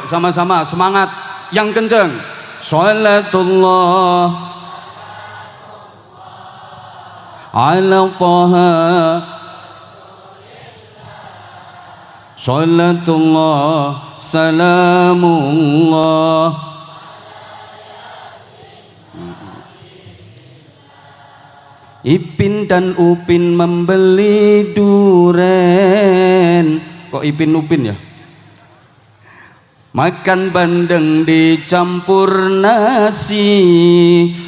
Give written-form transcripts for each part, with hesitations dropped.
Yuk sama-sama semangat yang kenceng. Sholatullah ala Taha, sholatullah salamullah. Ipin dan Upin membeli duren. Kok Ipin Upin ya? Makan bandeng dicampur nasi.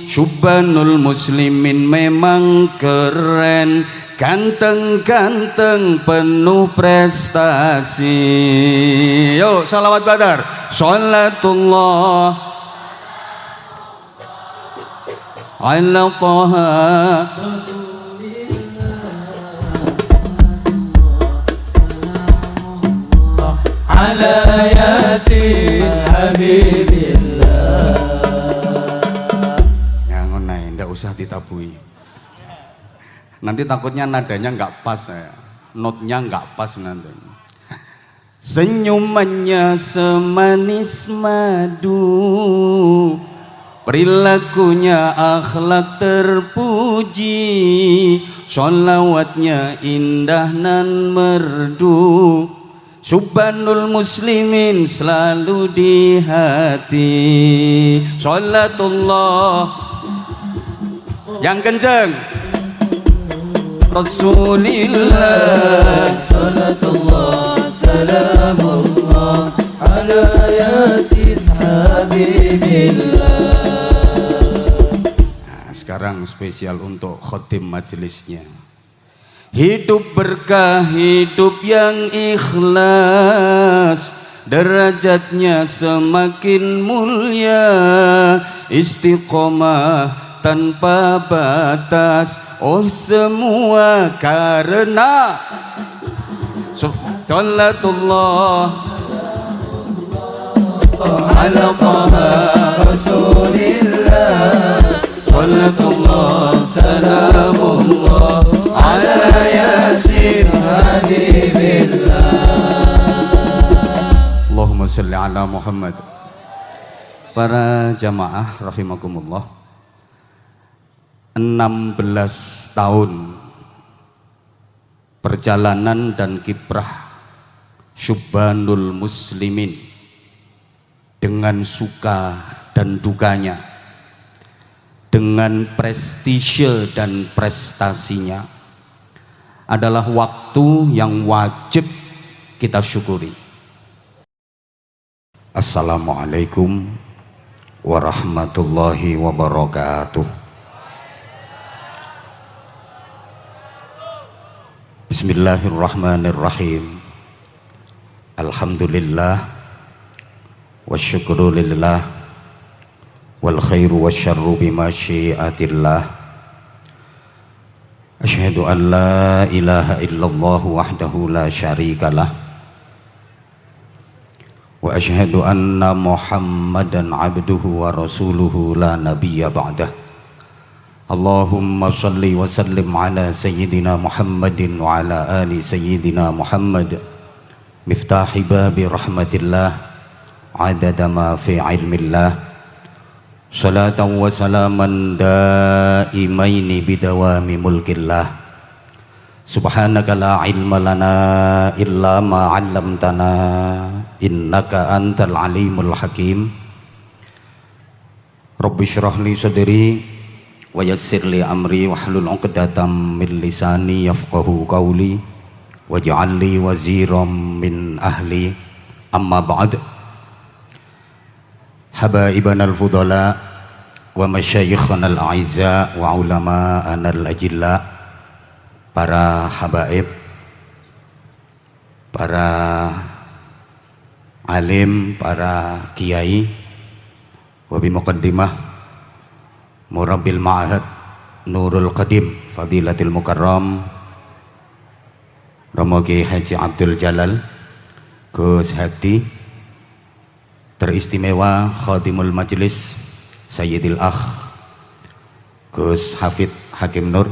Syubbanul muslimin memang keren, ganteng-ganteng penuh prestasi. Yuk salawat badar. Sholatullah ala Taha, ala Yasin Habibillah. Ya ngonai, ndak usah ditabui. Nanti takutnya nadanya nggak pas ya, notnya nggak pas nanti. Senyumannya semanis madu, perilakunya akhlak terpuji, sholawatnya indah nan merdu. Subhanul muslimin selalu di hati. Sholatullah yang kenceng. Rasulillah, Sholatullah salamullah ala Yasin Habibillah. Nah, sekarang spesial untuk khotim majelisnya. Hidup berkah, hidup yang ikhlas, derajatnya semakin mulia, istiqomah tanpa batas. Oh semua karena sholatullah ala Taha Rasulillah, sholatullah salamullah ala Yasin Habibillah. Allahumma salli ala Muhammad. Para jamaah rahimakumullah, 16 tahun perjalanan dan kiprah Syubbanul Muslimin dengan suka dan dukanya, dengan prestise dan prestasinya, adalah waktu yang wajib kita syukuri. Assalamualaikum warahmatullahi wabarakatuh. Bismillahirrahmanirrahim. Alhamdulillah wasyukru lillah wal khairu wasyarru bimasyiatillah. Asyhadu an la ilaha illallah wahdahu la syarikalah wa asyhadu anna Muhammadan abduhu wa rasuluhu la nabiyya ba'dah. Allahumma salli wa sallim ala sayyidina Muhammadin wa ala ali sayyidina Muhammad, miftahi babi rahmatillah, adada ma fi ilmillah, salatan wa salaman daimaini bidawami mulkillah. Subhanaka la ilma lana illa ma 'allamtana innaka antal alimul hakim. Rabbi shrah li sadri wa yassir li amri wahlul 'uqdatam min lisani yafqahu qawli waj'al li waziran min ahli. Amma ba'd. Habaibana al-fudala wa masyayikhana al-a'izza wa ulama'ana al-ajilla, para habaib, para alim, para kiai, wa bi muqaddimah Murabbil Ma'had Nurul Qadim Fadilatul Mukarram Romo Kiai Haji Abdul Jalal Gus Hadi, teristimewa Khadimul Majlis Sayyidil Akh Gus Hafid Hakim Nur,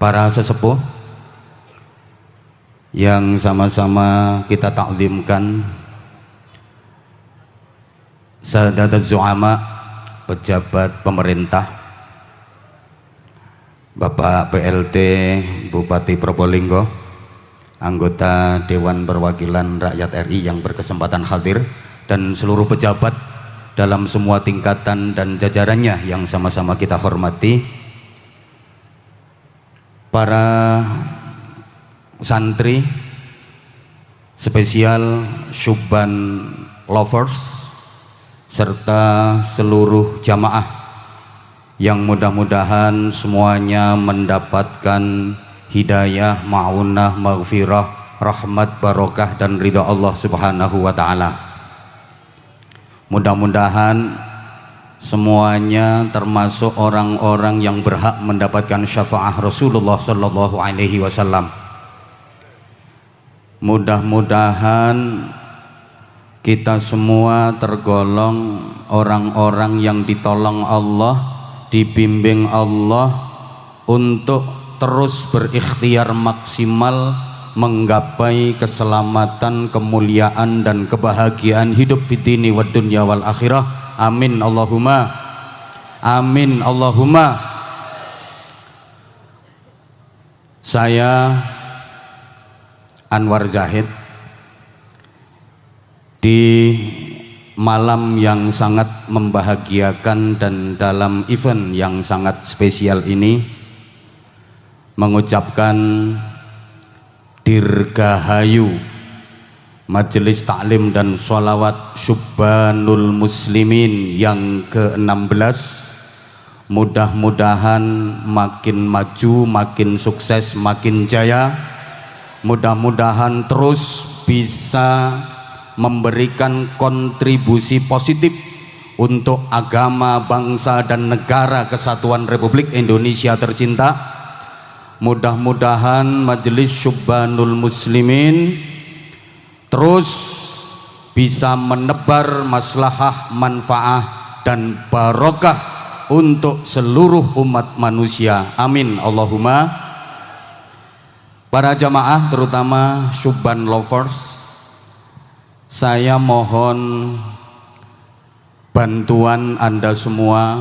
para sesepuh yang sama-sama kita takzimkan Sadatuz Zu'ama, pejabat pemerintah, Bapak PLT Bupati Probolinggo, anggota Dewan Perwakilan Rakyat RI yang berkesempatan hadir, dan seluruh pejabat dalam semua tingkatan dan jajarannya yang sama-sama kita hormati, para santri, spesial Syubban lovers, serta seluruh jamaah yang mudah-mudahan semuanya mendapatkan hidayah, ma'unah, maghfirah, rahmat, barokah dan ridha Allah Subhanahu wa ta'ala. Mudah-mudahan semuanya termasuk orang-orang yang berhak mendapatkan syafaat Rasulullah sallallahu alaihi wasallam. Mudah-mudahan kita semua tergolong orang-orang yang ditolong Allah, dibimbing Allah untuk terus berikhtiar maksimal menggapai keselamatan, kemuliaan dan kebahagiaan hidup fid dini wad dunya wal akhirah. Amin Allahumma amin Allahumma. Saya Anwar Zahid di malam yang sangat membahagiakan dan dalam event yang sangat spesial ini mengucapkan dirgahayu Majelis Taklim dan Sholawat Syubbanul Muslimin yang ke-16. Mudah-mudahan makin maju, makin sukses, makin jaya. Mudah-mudahan terus bisa memberikan kontribusi positif untuk agama, bangsa dan negara kesatuan Republik Indonesia tercinta. Mudah-mudahan Majelis Syubbanul Muslimin terus bisa menebar maslahah, manfaah dan barokah untuk seluruh umat manusia. Amin Allahumma. Para jamaah terutama Syubban lovers, saya mohon bantuan Anda semua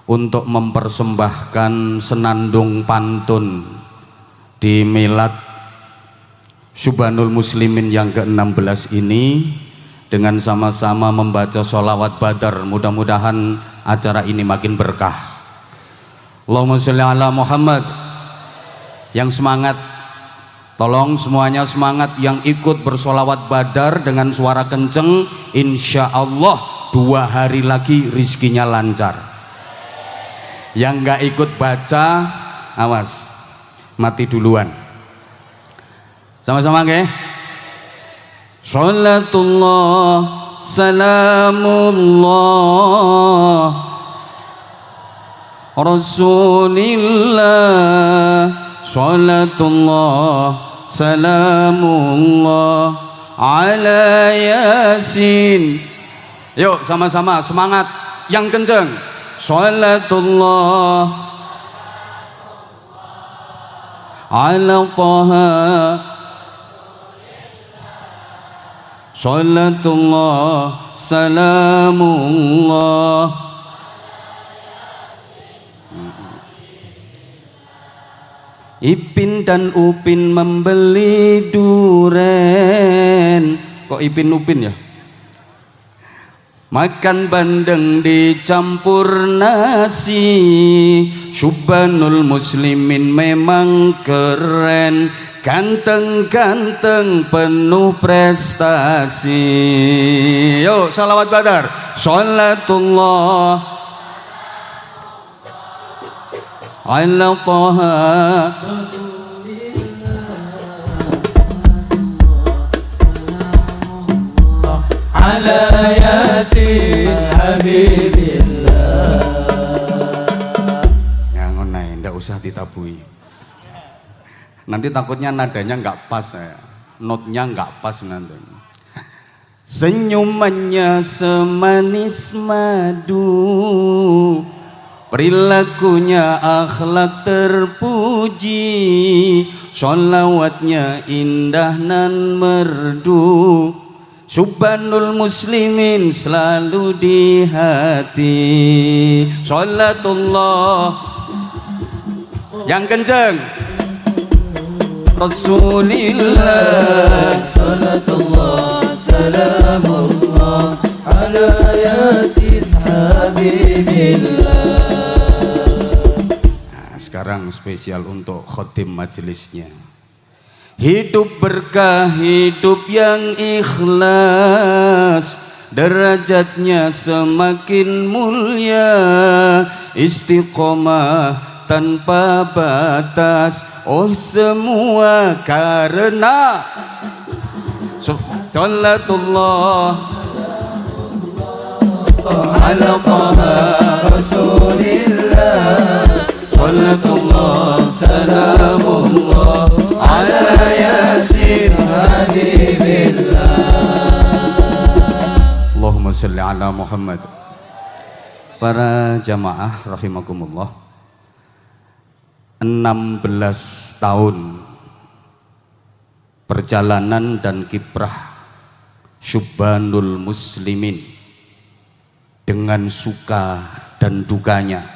untuk mempersembahkan senandung pantun di milad Syubbanul Muslimin yang ke-16 ini dengan sama-sama membaca sholawat badar. Mudah-mudahan acara ini makin berkah. Allahumma sholli ala Muhammad. Yang semangat, tolong semuanya semangat. Yang ikut bersolawat badar dengan suara kenceng, insya Allah 2 hari lagi rizkinya lancar. Yang nggak ikut baca, awas, mati duluan. Sama-sama nggih? Sholatullah, salamullah, Rasulillah. Sholatullah, salamullah, ala Yasin. Yuk sama-sama semangat yang kenceng. Sholatullah ala Taha, sholatullah salamullah. Ipin dan Upin membeli duren. Kok Ipin Upin ya? Makan bandeng dicampur nasi. Syubbanul Muslimin memang keren, ganteng-ganteng penuh prestasi. Yuk salawat badar. Sholatullah ala Taha, ala Yasin Habibillah. Ya ngonai, ndak usah ditabui. Nanti takutnya nadanya nggak pas ya, notnya nggak pas nanti. Senyumannya semanis madu, perilakunya akhlak terpuji, sholawatnya indah nan merdu, subhanul muslimin selalu di hati. Sholatullah yang kenceng, Rasulillah, Salatullah, salamullah ala yasin habibillah. Nah, sekarang spesial untuk khotim majelisnya. Hidup berkah, hidup yang ikhlas, derajatnya semakin mulia, istiqomah tanpa batas, oh semua karena sholatullah ala taha rasulillah, sholatullah salamullah ala yasin habibillah. Allahumma salli ala Muhammad. Para jamaah rahimakumullah, 16 tahun perjalanan dan kiprah Syubbanul Muslimin dengan suka dan dukanya,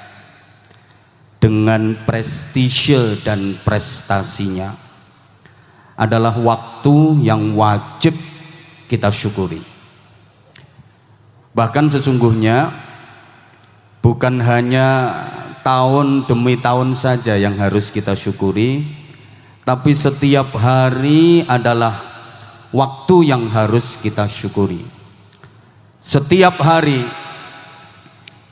dengan prestise dan prestasinya, adalah waktu yang wajib kita syukuri. Bahkan sesungguhnya bukan hanya tahun demi tahun saja yang harus kita syukuri, tapi setiap hari adalah waktu yang harus kita syukuri. Setiap hari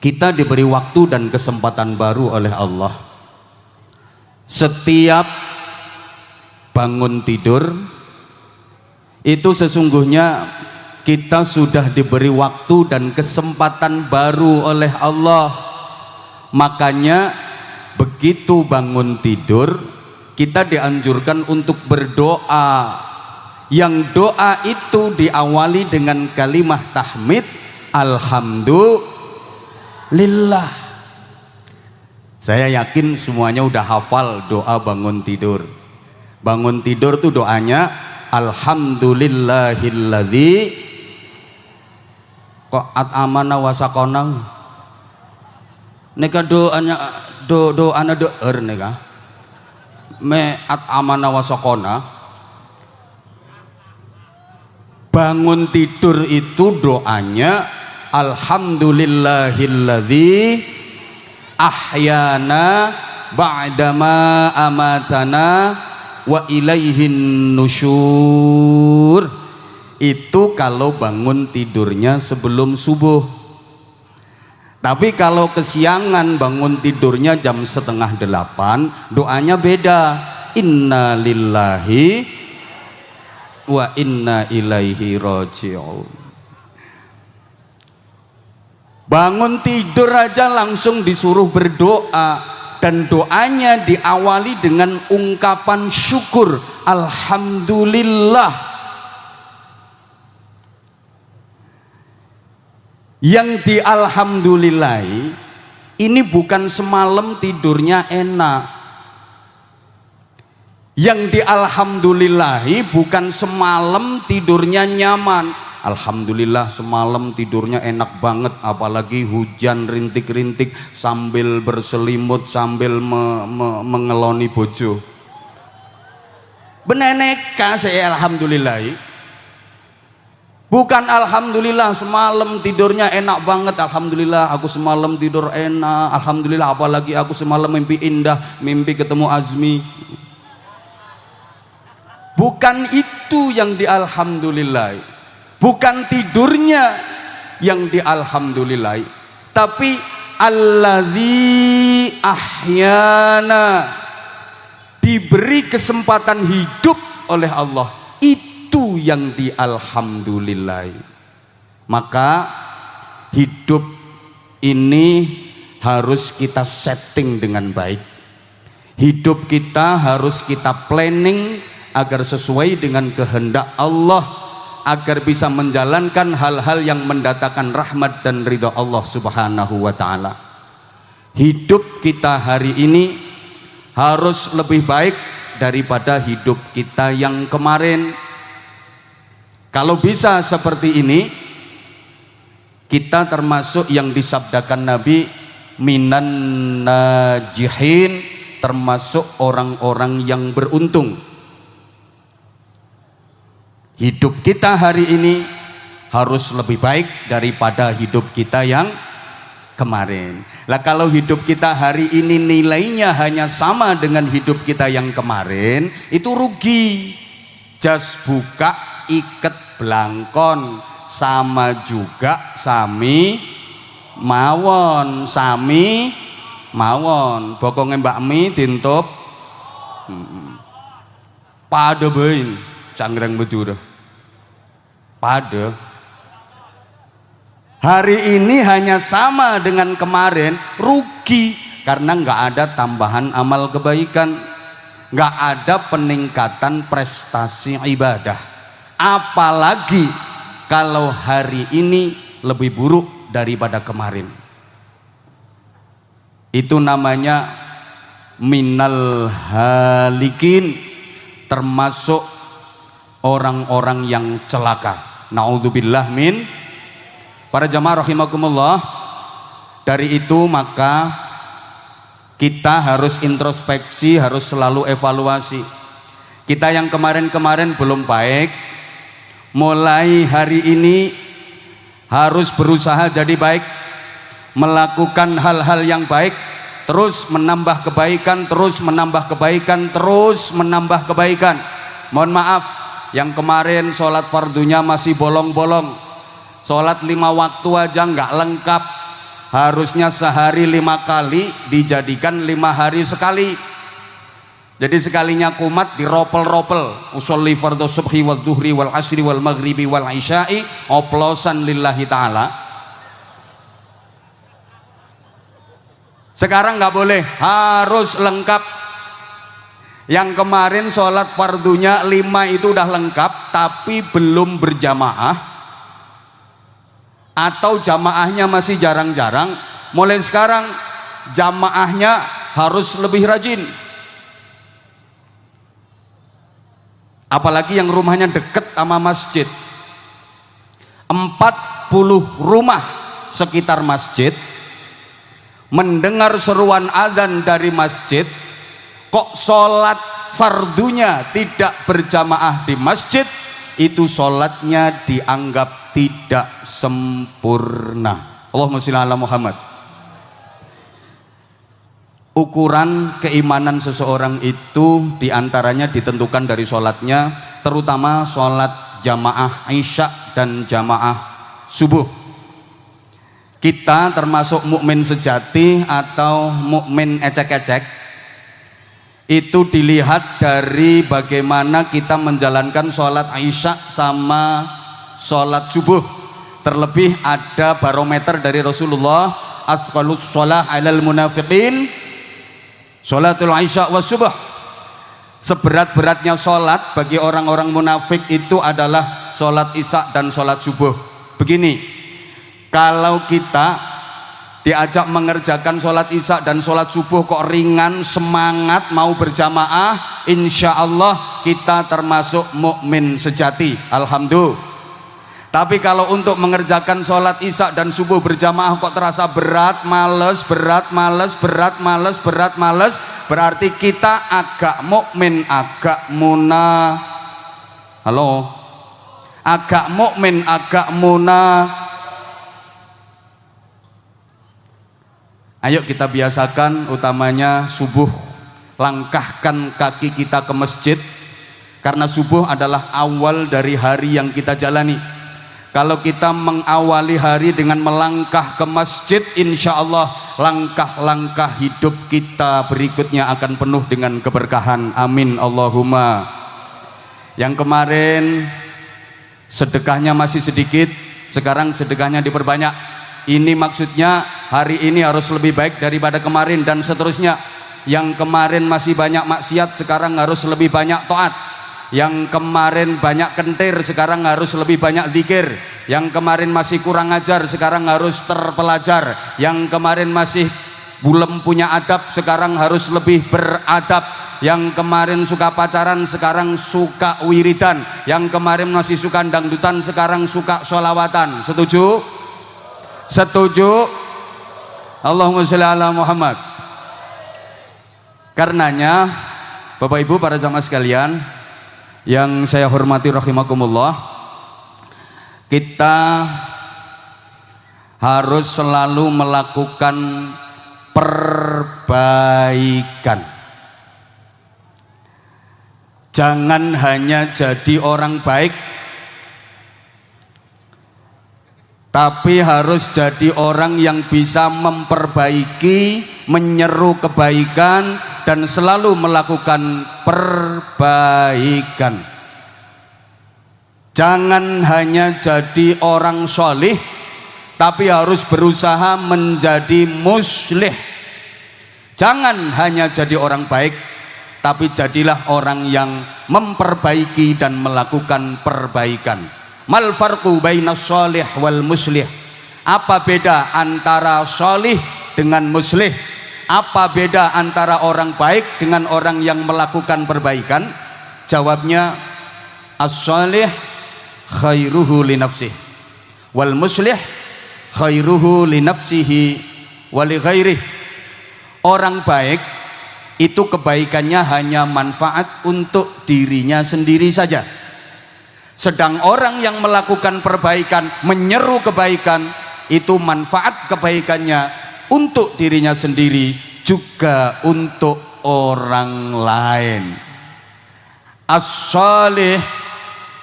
kita diberi waktu dan kesempatan baru oleh Allah. Setiap bangun tidur itu sesungguhnya kita sudah diberi waktu dan kesempatan baru oleh Allah. Makanya begitu bangun tidur kita dianjurkan untuk berdoa, yang doa itu diawali dengan kalimat tahmid, alhamdulillah. Saya yakin semuanya udah hafal doa bangun tidur. Bangun tidur tuh doanya alhamdulillahilladzi kok at'amana wa saqana. Neka doanya doana doer neka me at'amana wa saqana. Bangun tidur itu doanya alhamdulillahilladzi ahyana ba'dama amatana wa ilaihin nusyur. Itu kalau bangun tidurnya sebelum subuh. Tapi kalau kesiangan bangun tidurnya jam 7:30, doanya beda. Inna lillahi wa inna ilaihi raji'un. Bangun tidur aja langsung disuruh berdoa, dan doanya diawali dengan ungkapan syukur, alhamdulillah. Yang di alhamdulillahi ini bukan semalam tidurnya enak. Yang di alhamdulillahi bukan semalam tidurnya nyaman. Alhamdulillah semalam tidurnya enak banget, apalagi hujan rintik-rintik sambil berselimut sambil mengeloni bojo. Beneneka saya alhamdulillahi. Bukan alhamdulillah semalam tidurnya enak banget, alhamdulillah aku semalam tidur enak, alhamdulillah apalagi aku semalam mimpi indah, mimpi ketemu Azmi. Bukan itu yang di alhamdulillah, bukan tidurnya yang di alhamdulillah, tapi alladzi ahyana, diberi kesempatan hidup oleh Allah, itu yang di alhamdulillah. Maka hidup ini harus kita setting dengan baik. Hidup kita harus kita planning agar sesuai dengan kehendak Allah, agar bisa menjalankan hal-hal yang mendatangkan rahmat dan ridha Allah subhanahu wa ta'ala. hidup kita hari ini harus lebih baik daripada hidup kita yang kemarin. Kalau bisa seperti ini, kita termasuk yang disabdakan Nabi minan najihin, termasuk orang-orang yang beruntung. Hidup kita hari ini harus lebih baik daripada hidup kita yang kemarin. Lah kalau hidup kita hari ini nilainya hanya sama dengan hidup kita yang kemarin, itu rugi. Jas buka iket blangkon, sama juga sami mawon, sami mawon. Bokonge Mbak Mi dintup pada bain canggrang bedur pada. Hari ini hanya sama dengan kemarin, rugi karena nggak ada tambahan amal kebaikan, nggak ada peningkatan prestasi ibadah. Apalagi kalau hari ini lebih buruk daripada kemarin. Itu namanya minal halikin, termasuk orang-orang yang celaka. Naudzubillah min. Para jamaah rahimakumullah, dari itu maka kita harus introspeksi, harus selalu evaluasi. Kita yang kemarin-kemarin belum baik, mulai hari ini harus berusaha jadi baik, melakukan hal-hal yang baik, terus menambah kebaikan, terus menambah kebaikan, terus menambah kebaikan. Mohon maaf, yang kemarin sholat fardunya masih bolong-bolong, sholat 5 waktu aja nggak lengkap, harusnya sehari 5 kali dijadikan 5 hari sekali. Jadi sekalinya kumat diropel-ropel, usolli fardhu subhi wal duhri wal asri wal maghribi wal isya'i, oplosan lillahi ta'ala. Sekarang nggak boleh, harus lengkap. Yang kemarin sholat fardunya 5 itu udah lengkap tapi belum berjamaah, atau jamaahnya masih jarang-jarang, mulai sekarang jamaahnya harus lebih rajin. Apalagi yang rumahnya deket sama masjid, 40 rumah sekitar masjid mendengar seruan adzan dari masjid, kok sholat fardunya tidak berjamaah di masjid, itu sholatnya dianggap tidak sempurna. Allahumma sholli ala Muhammad. Ukuran keimanan seseorang itu diantaranya ditentukan dari sholatnya, terutama sholat jamaah isya dan jamaah subuh. Kita termasuk mukmin sejati atau mukmin ecek-ecek, itu dilihat dari bagaimana kita menjalankan sholat isya sama sholat subuh. Terlebih ada barometer dari Rasulullah, asqalus sholah alal munafiqin sholatul isya wa subuh. Seberat-beratnya sholat bagi orang-orang munafik itu adalah sholat isya dan sholat subuh. Begini, kalau kita diajak mengerjakan sholat isya dan sholat subuh kok ringan, semangat mau berjamaah, insya Allah kita termasuk mukmin sejati, alhamdulillah. Tapi kalau untuk mengerjakan sholat isya dan subuh berjamaah kok terasa berat, males, berat, males, berat, males, berat, males, berarti kita agak mukmin, agak muna. Halo, agak mukmin, agak muna. Ayo kita biasakan, utamanya subuh, langkahkan kaki kita ke masjid, karena subuh adalah awal dari hari yang kita jalani. Kalau kita mengawali hari dengan melangkah ke masjid, insya Allah langkah-langkah hidup kita berikutnya akan penuh dengan keberkahan. Amin Allahumma. Yang kemarin sedekahnya masih sedikit, sekarang sedekahnya diperbanyak. Ini maksudnya hari ini harus lebih baik daripada kemarin dan seterusnya. Yang kemarin masih banyak maksiat, sekarang harus lebih banyak taat. Yang kemarin banyak kentir, sekarang harus lebih banyak zikir. Yang kemarin masih kurang ajar, sekarang harus terpelajar. Yang kemarin masih belum punya adab sekarang harus lebih beradab. Yang kemarin suka pacaran sekarang suka wiridan, yang kemarin masih suka dangdutan sekarang suka sholawatan. Setuju? Setuju? Allahumma sholli ala Muhammad. Karenanya Bapak Ibu para jamaah sekalian yang saya hormati rahimakumullah, kita harus selalu melakukan perbaikan. Jangan hanya jadi orang baik, tapi harus jadi orang yang bisa memperbaiki, menyeru kebaikan, dan selalu melakukan perbaikan. Jangan hanya jadi orang solih, tapi harus berusaha menjadi muslih. Jangan hanya jadi orang baik, tapi jadilah orang yang memperbaiki dan melakukan perbaikan. Mal farqu bainas sholih wal muslih? Apa beda antara sholih dengan muslih? Apa beda antara orang baik dengan orang yang melakukan perbaikan? Jawabnya, as-sholih khairuhu li nafsih, wal muslih khairuhu li nafsihi wa li ghairih. Orang baik itu kebaikannya hanya manfaat untuk dirinya sendiri saja. Sedang orang yang melakukan perbaikan, menyeru kebaikan, itu manfaat kebaikannya untuk dirinya sendiri juga untuk orang lain. As-salih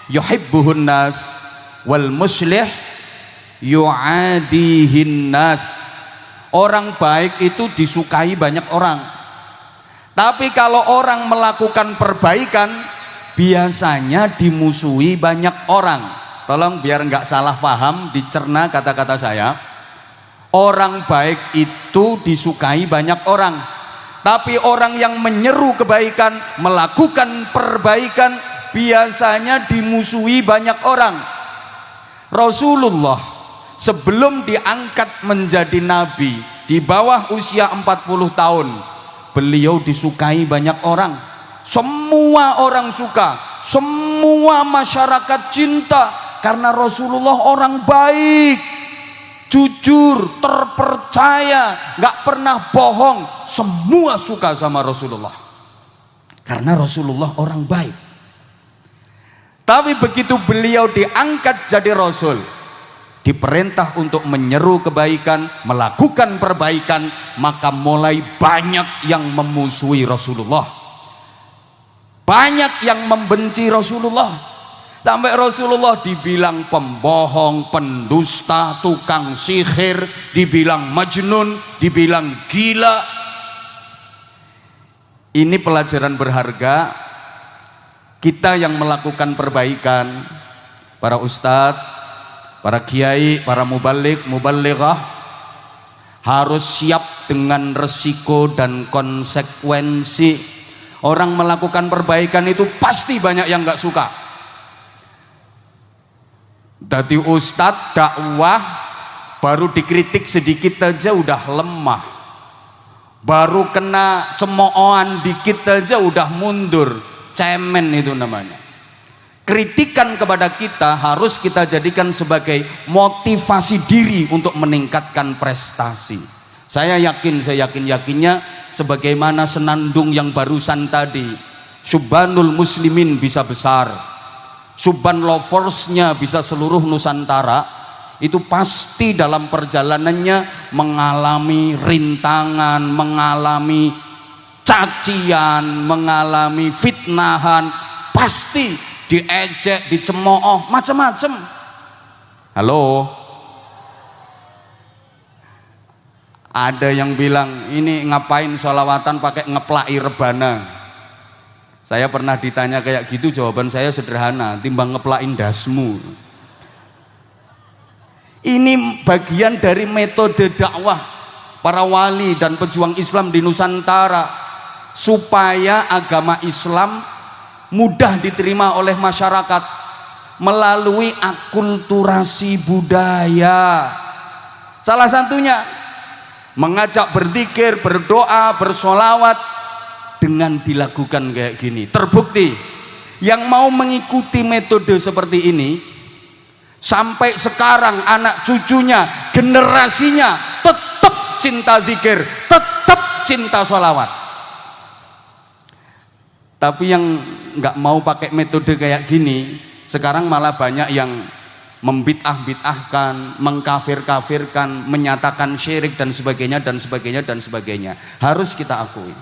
yuhibbuhun nas wal muslih yu'adihin nas. Orang baik itu disukai banyak orang. Tapi kalau orang melakukan perbaikan, biasanya dimusuhi banyak orang. Tolong biar nggak salah paham, dicerna kata-kata saya. Orang baik itu disukai banyak orang, tapi orang yang menyeru kebaikan, melakukan perbaikan, biasanya dimusuhi banyak orang. Rasulullah sebelum diangkat menjadi nabi, di bawah usia 40 tahun, beliau disukai banyak orang. Semua orang suka, semua masyarakat cinta, karena Rasulullah orang baik, jujur, terpercaya, gak pernah bohong. Semua suka sama Rasulullah karena Rasulullah orang baik. Tapi begitu beliau diangkat jadi Rasul, diperintah untuk menyeru kebaikan, melakukan perbaikan, maka mulai banyak yang memusuhi Rasulullah, banyak yang membenci Rasulullah, sampai Rasulullah dibilang pembohong, pendusta, tukang sihir, dibilang majnun, dibilang gila. Ini pelajaran berharga. Kita yang melakukan perbaikan, para ustadz, para kiai, para mubaligh, mubalighah, harus siap dengan resiko dan konsekuensi. Orang melakukan perbaikan itu pasti banyak yang gak suka. Dadi ustadz dakwah baru dikritik sedikit aja udah lemah, baru kena cemoohan dikit aja udah mundur, cemen itu namanya. Kritikan kepada kita harus kita jadikan sebagai motivasi diri untuk meningkatkan prestasi. Saya yakinnya sebagaimana senandung yang barusan tadi, Subhanul Muslimin bisa besar, Subhan Loversnya bisa seluruh Nusantara, itu pasti dalam perjalanannya mengalami rintangan, mengalami cacian, mengalami fitnahan, pasti diejek, dicemooh, macam-macam. Halo, ada yang bilang ini ngapain sholawatan pakai ngeplaki rebana. Saya pernah ditanya kayak gitu, jawaban saya sederhana, timbang ngeplakin dasmu. Ini bagian dari metode dakwah para wali dan pejuang Islam di Nusantara, supaya agama Islam mudah diterima oleh masyarakat melalui akulturasi budaya. Salah satunya mengajak berzikir, berdoa, bersolawat dengan dilakukan kayak gini. Terbukti yang mau mengikuti metode seperti ini sampai sekarang anak cucunya, generasinya tetap cinta zikir, tetap cinta solawat. Tapi yang nggak mau pakai metode kayak gini sekarang malah banyak yang membid'ah-bid'ahkan, mengkafir-kafirkan, menyatakan syirik dan sebagainya dan sebagainya dan sebagainya. Harus kita akui,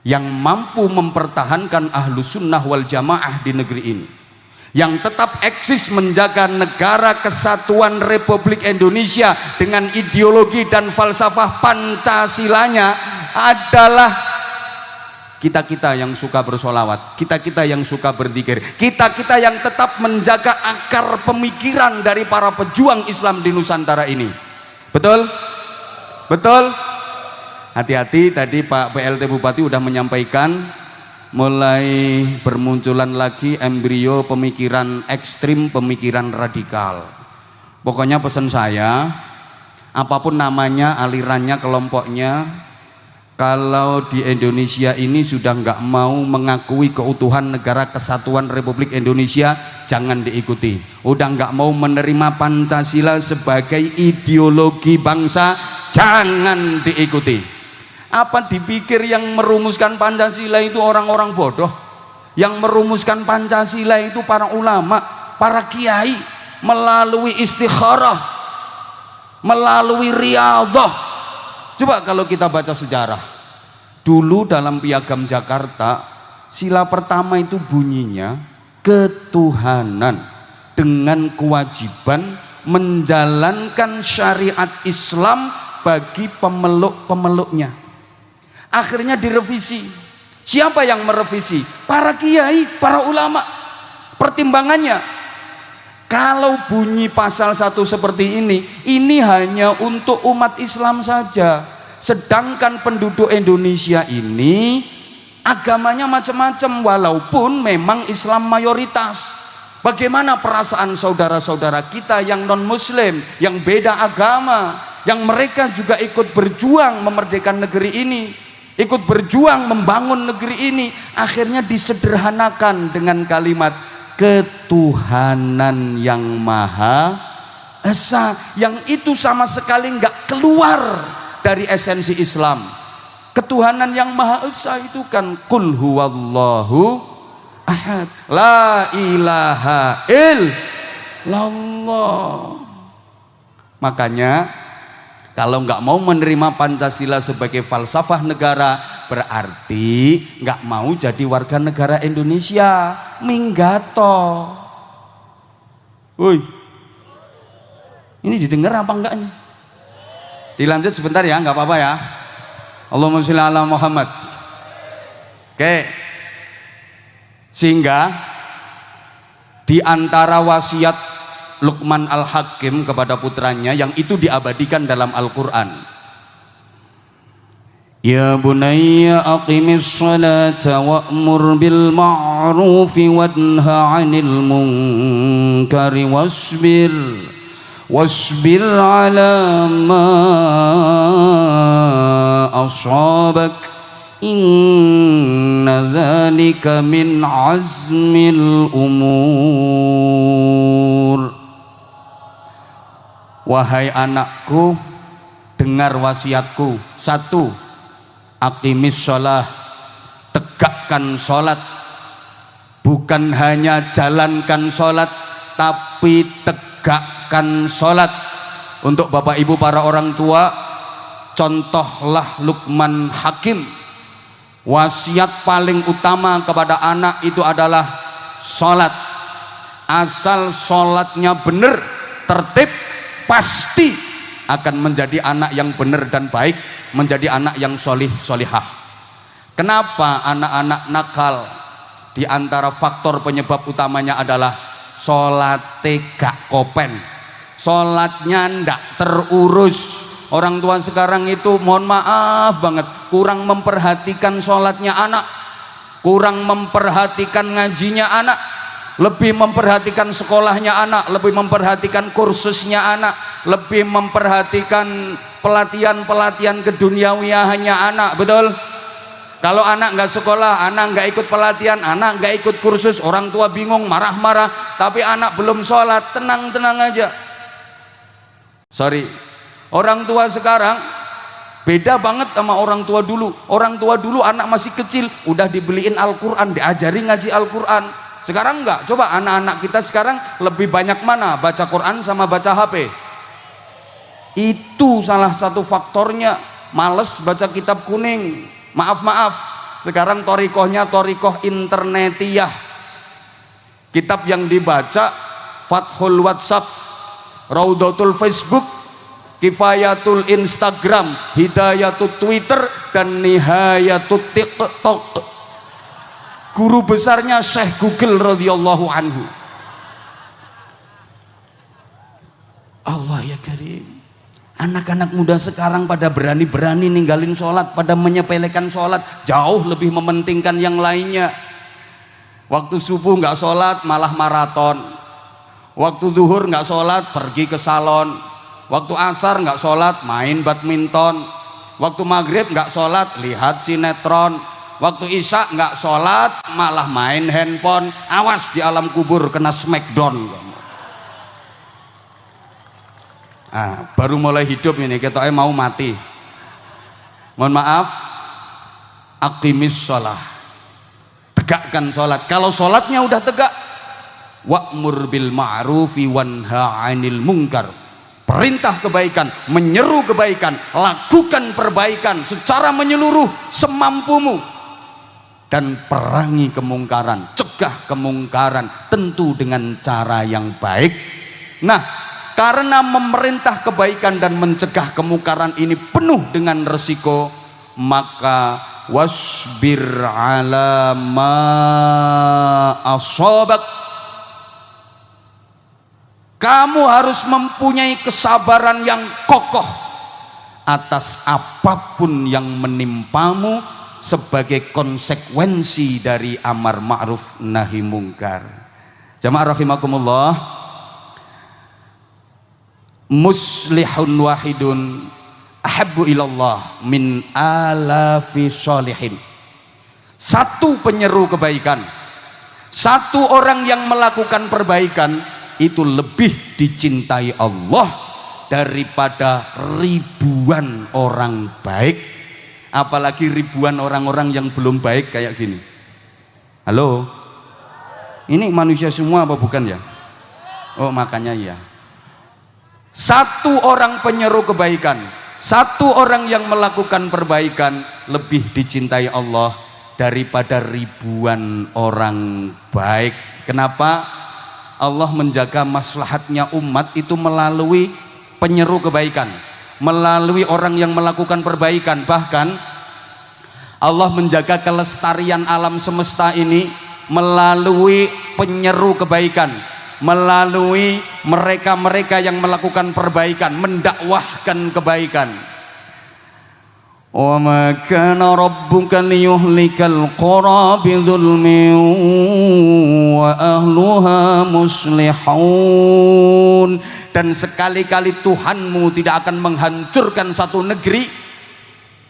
yang mampu mempertahankan Ahlus Sunnah wal Jamaah di negeri ini, yang tetap eksis menjaga negara kesatuan Republik Indonesia dengan ideologi dan falsafah Pancasilanya adalah kita-kita yang suka bersolawat, kita-kita yang suka berzikir, kita-kita yang tetap menjaga akar pemikiran dari para pejuang Islam di Nusantara ini. Betul? Betul? Hati-hati, tadi Pak PLT Bupati udah menyampaikan mulai bermunculan lagi embrio pemikiran ekstrim, pemikiran radikal. Pokoknya pesan saya, apapun namanya, alirannya, kelompoknya, kalau di Indonesia ini sudah nggak mau mengakui keutuhan negara kesatuan Republik Indonesia, jangan diikuti. Udah nggak mau menerima Pancasila sebagai ideologi bangsa, jangan diikuti. Apa dipikir yang merumuskan Pancasila itu orang-orang bodoh? Yang merumuskan Pancasila itu para ulama, para kiai, melalui istikharah, melalui riyadhah. Coba kalau kita baca sejarah, dulu dalam Piagam Jakarta, sila pertama itu bunyinya ketuhanan dengan kewajiban menjalankan syariat Islam bagi pemeluk-pemeluknya. Akhirnya direvisi. Siapa yang merevisi? Para kiai, para ulama. Pertimbangannya, kalau bunyi pasal 1 seperti ini hanya untuk umat Islam saja. Sedangkan penduduk Indonesia ini agamanya macam-macam, walaupun memang Islam mayoritas. Bagaimana perasaan saudara-saudara kita yang non-muslim, yang beda agama, yang mereka juga ikut berjuang memerdekakan negeri ini, ikut berjuang membangun negeri ini, akhirnya disederhanakan dengan kalimat ketuhanan yang maha esa, yang itu sama sekali nggak keluar dari esensi Islam. Ketuhanan yang maha esa itu kan qul huwallahu ahad, la ilaha illallah. Makanya kalau nggak mau menerima Pancasila sebagai falsafah negara, berarti nggak mau jadi warga negara Indonesia. Minggato. Woi, ini didengar apa enggak nih? Dilanjut sebentar ya, nggak apa-apa ya. Allahumma sholli ala Muhammad. Oke, sehingga di antara wasiat Luqman Al-Hakim kepada putranya yang itu diabadikan dalam Al-Quran, ya bunayya aqimis salata wa'mur bil ma'rufi wanha 'anil munkari wasbir ala ma asabak inna dzalika min azmil umur. Wahai anakku, dengar wasiatku. 1, aqimis sholah, tegakkan sholat. Bukan hanya jalankan sholat, tapi tegakkan sholat. Untuk bapak ibu para orang tua, contohlah Luqman Hakim. Wasiat paling utama kepada anak itu adalah sholat. Asal sholatnya benar, tertib, pasti akan menjadi anak yang benar dan baik, menjadi anak yang solih solihah. Kenapa anak-anak nakal? Di antara faktor penyebab utamanya adalah sholatnya gak kopen, sholatnya ndak terurus. Orang tua sekarang itu mohon maaf banget, kurang memperhatikan sholatnya anak, kurang memperhatikan ngajinya anak, lebih memperhatikan sekolahnya anak, lebih memperhatikan kursusnya anak, lebih memperhatikan pelatihan keduniawian hanya anak, betul? Kalau anak nggak sekolah, anak nggak ikut pelatihan, anak nggak ikut kursus, orang tua bingung, marah-marah. Tapi anak belum sholat, tenang-tenang aja. Sorry, orang tua sekarang beda banget sama orang tua dulu. Orang tua dulu anak masih kecil, udah dibeliin Al-Quran, diajari ngaji Al-Quran. Sekarang enggak. Coba anak-anak kita sekarang lebih banyak mana baca Quran sama baca HP? Itu salah satu faktornya. Males baca kitab kuning. Maaf, sekarang torikohnya torikoh internetiyah. Kitab yang dibaca Fathul WhatsApp, Raudatul Facebook, Kifayatul Instagram, Hidayatul Twitter, dan Nihayatul TikTok. Guru besarnya Syekh Google radhiyallahu anhu. Allah ya karim. Anak-anak muda sekarang pada berani-berani ninggalin sholat, pada menyepelekan sholat, jauh lebih mementingkan yang lainnya. Waktu subuh nggak sholat malah maraton, waktu zuhur nggak sholat pergi ke salon, waktu asar nggak sholat main badminton, waktu maghrib nggak sholat lihat sinetron, waktu isya nggak sholat malah main handphone. Awas di alam kubur kena smackdown. Baru mulai hidup ini ketoknya mau mati. Mohon maaf, aqimis sholah, tegakkan sholat. Kalau sholatnya udah tegak, wa'mur bil ma'rufi wanha 'anil munkar, perintah kebaikan, menyeru kebaikan, lakukan perbaikan secara menyeluruh semampumu, dan perangi kemungkaran, cegah kemungkaran, tentu dengan cara yang baik. Nah, karena memerintah kebaikan dan mencegah kemungkaran ini penuh dengan resiko, maka wasbir ala ma asabak, kamu harus mempunyai kesabaran yang kokoh atas apapun yang menimpamu sebagai konsekuensi dari amar ma'ruf nahi mungkar. Jamaah rahimakumullah, muslihun wahidun ahabbu ilallah min alafi sholihin. Satu penyeru kebaikan, satu orang yang melakukan perbaikan itu lebih dicintai Allah daripada ribuan orang baik, apalagi ribuan orang-orang yang belum baik kayak gini. Halo, ini manusia semua apa bukan ya? Oh makanya ya. Satu orang penyeru kebaikan, satu orang yang melakukan perbaikan lebih dicintai Allah daripada ribuan orang baik. Kenapa? Allah menjaga maslahatnya umat itu melalui penyeru kebaikan, melalui orang yang melakukan perbaikan. Bahkan Allah menjaga kelestarian alam semesta ini melalui penyeru kebaikan, melalui mereka-mereka yang melakukan perbaikan, mendakwahkan kebaikan. Wa ma kana rabbuka liyuhlikal qura bidzulmin wa ahluha muslihun. Dan sekali-kali Tuhanmu tidak akan menghancurkan satu negeri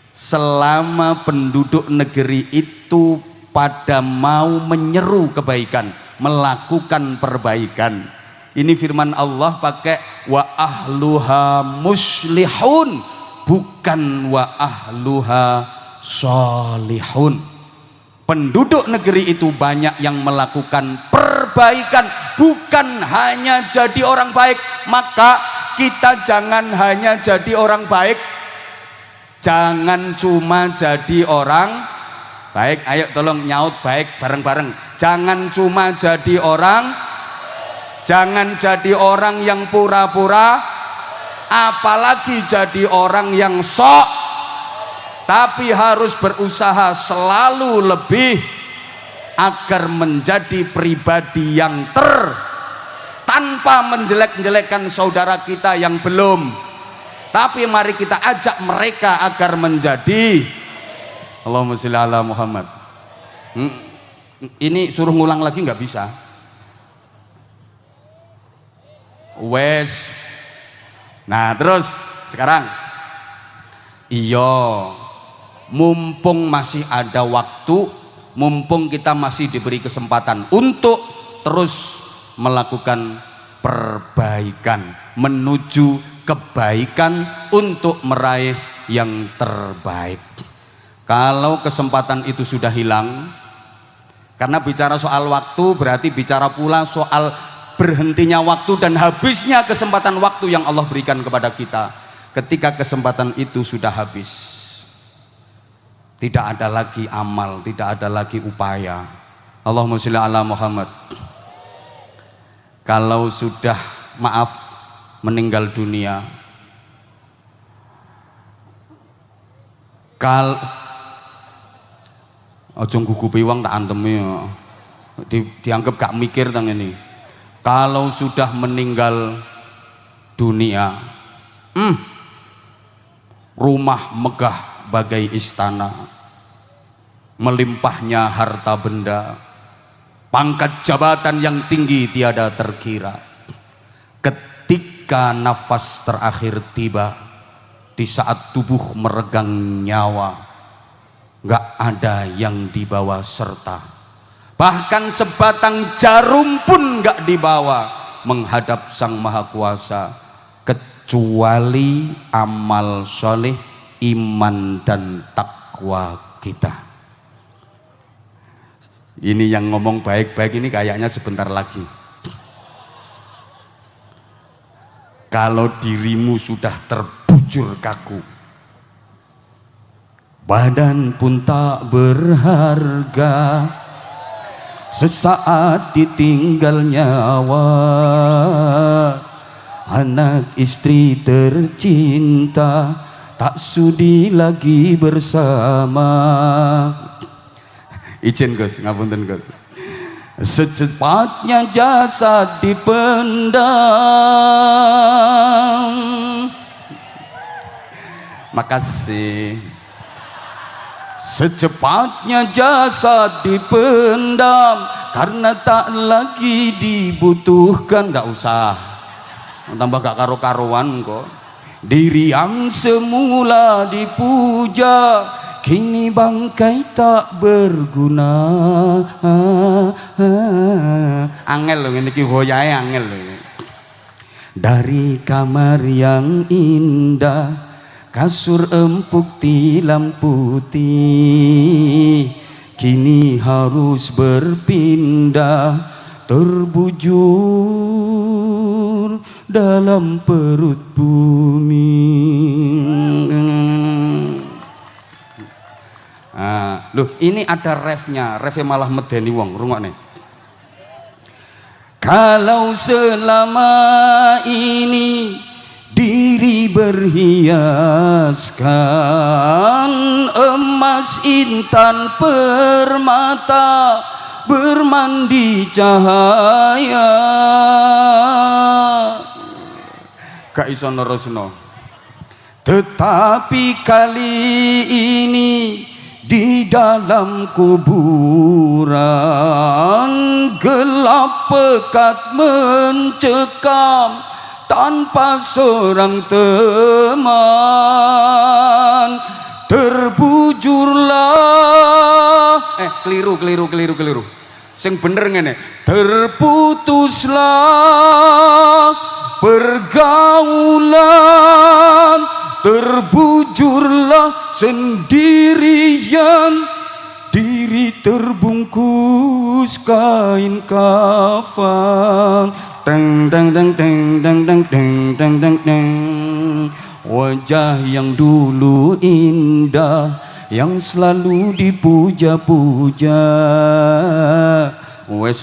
selama penduduk negeri itu pada mau menyeru kebaikan, melakukan perbaikan. Ini firman Allah pakai wa ahluha muslihun, bukan wa ahluha sholihun. Penduduk negeri itu banyak yang melakukan perbaikan, bukan hanya jadi orang baik. Maka kita jangan hanya jadi orang baik, jangan cuma jadi orang baik. Ayo tolong nyaut baik bareng-bareng. Jangan cuma jadi orang, jangan jadi orang yang pura-pura, apalagi jadi orang yang sok, tapi harus berusaha selalu lebih agar menjadi pribadi yang tanpa menjelek-jelekkan saudara kita yang belum. Tapi mari kita ajak mereka agar menjadi, Allahumma sholli ala Muhammad. Ini suruh ngulang lagi nggak bisa. Wes. Nah terus sekarang Iya, mumpung masih ada waktu, mumpung kita masih diberi kesempatan untuk terus melakukan perbaikan, menuju kebaikan untuk meraih yang terbaik. Kalau kesempatan itu sudah hilang, karena bicara soal waktu berarti bicara pula soal berhentinya waktu dan habisnya kesempatan waktu yang Allah berikan kepada kita. Ketika kesempatan itu sudah habis, tidak ada lagi amal, tidak ada lagi upaya. Allahumma sholli ala Muhammad. Kalau sudah maaf meninggal dunia, ojo gugupi wong tak antemi ya. Dianggap gak mikir tang ini. Kalau sudah meninggal dunia, rumah megah bagai istana, melimpahnya harta benda, pangkat jabatan yang tinggi tiada terkira. Ketika nafas terakhir tiba, di saat tubuh meregang nyawa, gak ada yang dibawa serta, bahkan sebatang jarum pun gak dibawa menghadap Sang Maha Kuasa, kecuali amal soleh, iman dan takwa kita. Ini yang ngomong baik-baik ini kayaknya sebentar lagi. Kalau dirimu sudah terbujur kaku, badan pun tak berharga, sesaat ditinggal nyawa, anak istri tercinta tak sudi lagi bersama. Izin Gus, ngapunten Gus. Secepatnya jasad dipendam. Makasih. Secepatnya jasad dipendam karena tak lagi dibutuhkan. Gak usah tambah gak karu-karuan kok. Diri yang semula dipuja kini bangkai tak berguna. Angel loh ini hoyae angel loh. Dari kamar yang indah, kasur empuk tilam putih, kini harus berpindah, terbujur dalam perut bumi. Loh, ini ada refnya malah medeni wong, rungokne. Kalau selama ini diri berhiaskan emas intan permata, bermandi cahaya, gak iso nerusno. Tetapi kali ini di dalam kuburan gelap pekat mencekam tanpa seorang teman. Terbujurlah, keliru. Sing bener ngene, terputuslah pergaulan, terbujurlah sendirian, diri terbungkus kain kafan. Teng teng teng teng teng teng teng teng teng teng. Wajah yang dulu indah, yang selalu dipuja-puja. Wes.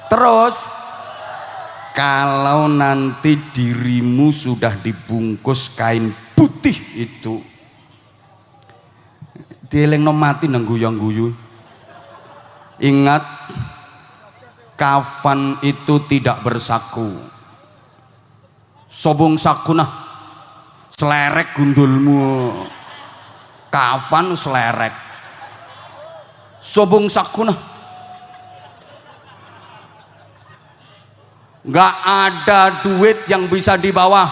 Terus kalau nanti dirimu sudah dibungkus kain putih itu, dielingno mati nang guyang-guyu. Ingat, kafan itu tidak bersaku. Sobong sakunah, selerek gundulmu. Kafan selerek. Sobong sakunah. nggak ada duit yang bisa dibawa.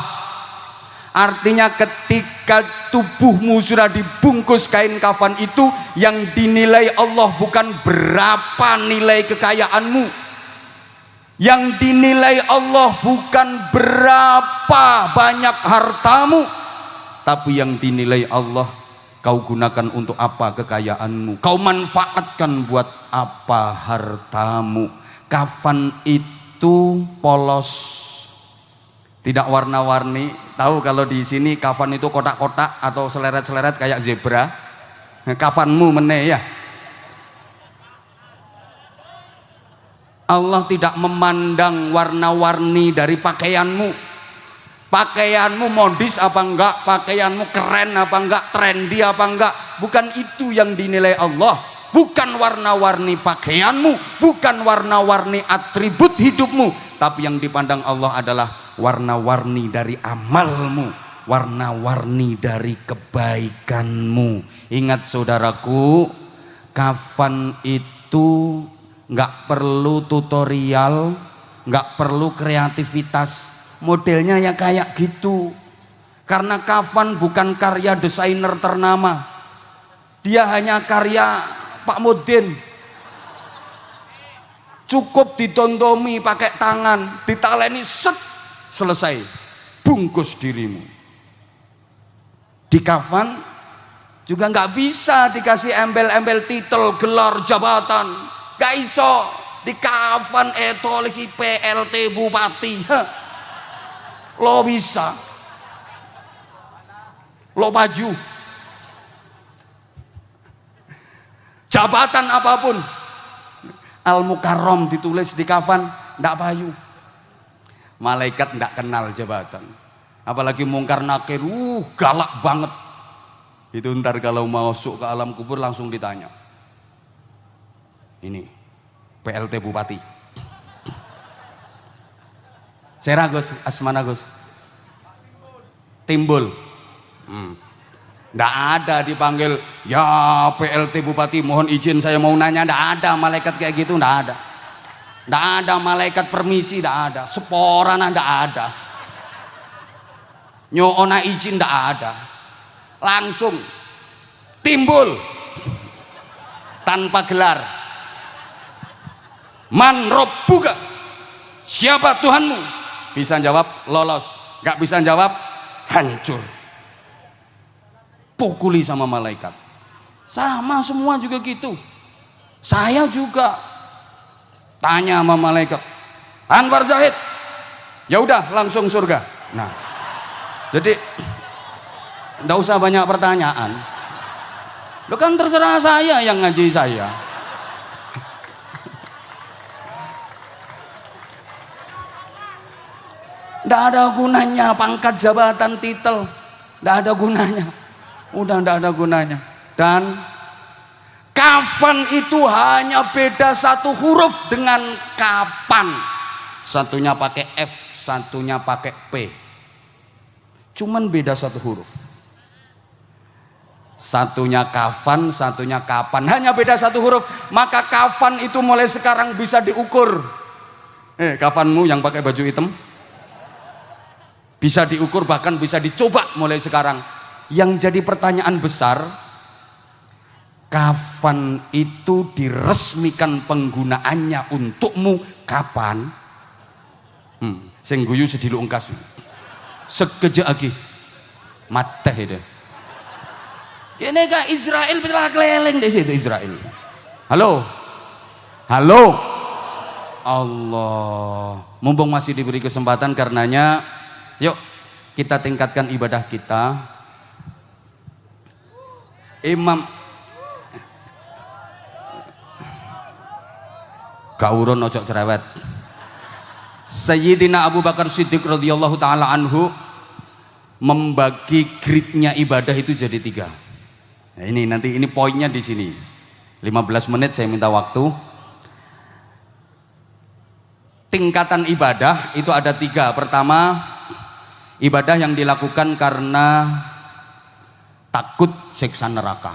Artinya ketika tubuhmu sudah dibungkus kain kafan itu, yang dinilai Allah bukan berapa nilai kekayaanmu, yang dinilai Allah bukan berapa banyak hartamu, tapi yang dinilai Allah kau gunakan untuk apa kekayaanmu, kau manfaatkan buat apa hartamu. Kafan itu polos, tidak warna-warni. Tahu kalau di sini kafan itu kotak-kotak atau seleret-seleret kayak zebra. Kafanmu meneh ya. Allah tidak memandang warna-warni dari pakaianmu. Pakaianmu modis apa enggak, pakaianmu keren apa enggak, trendy apa enggak. Bukan itu yang dinilai Allah. Bukan warna-warni pakaianmu, bukan warna-warni atribut hidupmu, tapi yang dipandang Allah adalah warna-warni dari amalmu, warna-warni dari kebaikanmu. Ingat saudaraku, kafan itu nggak perlu tutorial, nggak perlu kreativitas, modelnya ya kayak gitu. Karena kafan bukan karya desainer ternama, dia hanya karya Pak Mudin. Cukup ditontomi pakai tangan, ditaleni set, selesai, bungkus dirimu. Di kafan juga nggak bisa dikasih embel-embel titel, gelar, jabatan, nggak iso. Di kafan tulisi PLT Bupati, lo bisa, lo baju, jabatan apapun, Al-Mukarram ditulis di kafan, ndak payu. Malaikat ndak kenal jabatan, apalagi mungkar nakir, galak banget. Itu ntar kalau masuk ke alam kubur langsung ditanya, ini PLT Bupati, Sera Gus, Asmana Gus, Timbul. Nggak ada dipanggil, ya PLT Bupati mohon izin saya mau nanya. Nggak ada malaikat kayak gitu, nggak ada. Nggak ada malaikat permisi, nggak ada. Seporana nggak ada. Nyoona izin nggak ada. Langsung timbul tanpa gelar. Man robbuka, siapa Tuhanmu? Bisa jawab lolos, nggak bisa jawab hancur. Pukuli sama malaikat. Sama semua juga gitu. Saya juga tanya sama malaikat, Anwar Zahid, ya udah langsung surga. Nah, jadi nggak usah banyak pertanyaan. Lo kan terserah saya yang ngaji saya. Nggak ada gunanya pangkat, jabatan, titel, nggak ada gunanya. Udah ndak ada gunanya. Dan kafan itu hanya beda satu huruf dengan kapan. Satunya pakai F, satunya pakai P. Cuman beda satu huruf. Satunya kafan, satunya kapan. Hanya beda satu huruf. Maka kafan itu mulai sekarang bisa diukur. Kafanmu yang pakai baju hitam bisa diukur, bahkan bisa dicoba mulai sekarang. Yang jadi pertanyaan besar, kafan itu diresmikan penggunaannya untukmu kapan? Sing guyu sedilu ungkas. Sekejap lagi mateh itu. Kene ka Israel telah keleleng di situ Israel. Halo. Halo. Allah. Mumpung masih diberi kesempatan, karenanya yuk kita tingkatkan ibadah kita. Imam Gaurun ojo cerewet. Sayyidina Abu Bakar Siddiq radhiyallahu taala anhu membagi gridnya ibadah itu jadi 3. Nah, ini poinnya di sini. 15 menit saya minta waktu. Tingkatan ibadah itu ada 3. Pertama, ibadah yang dilakukan karena takut siksa neraka.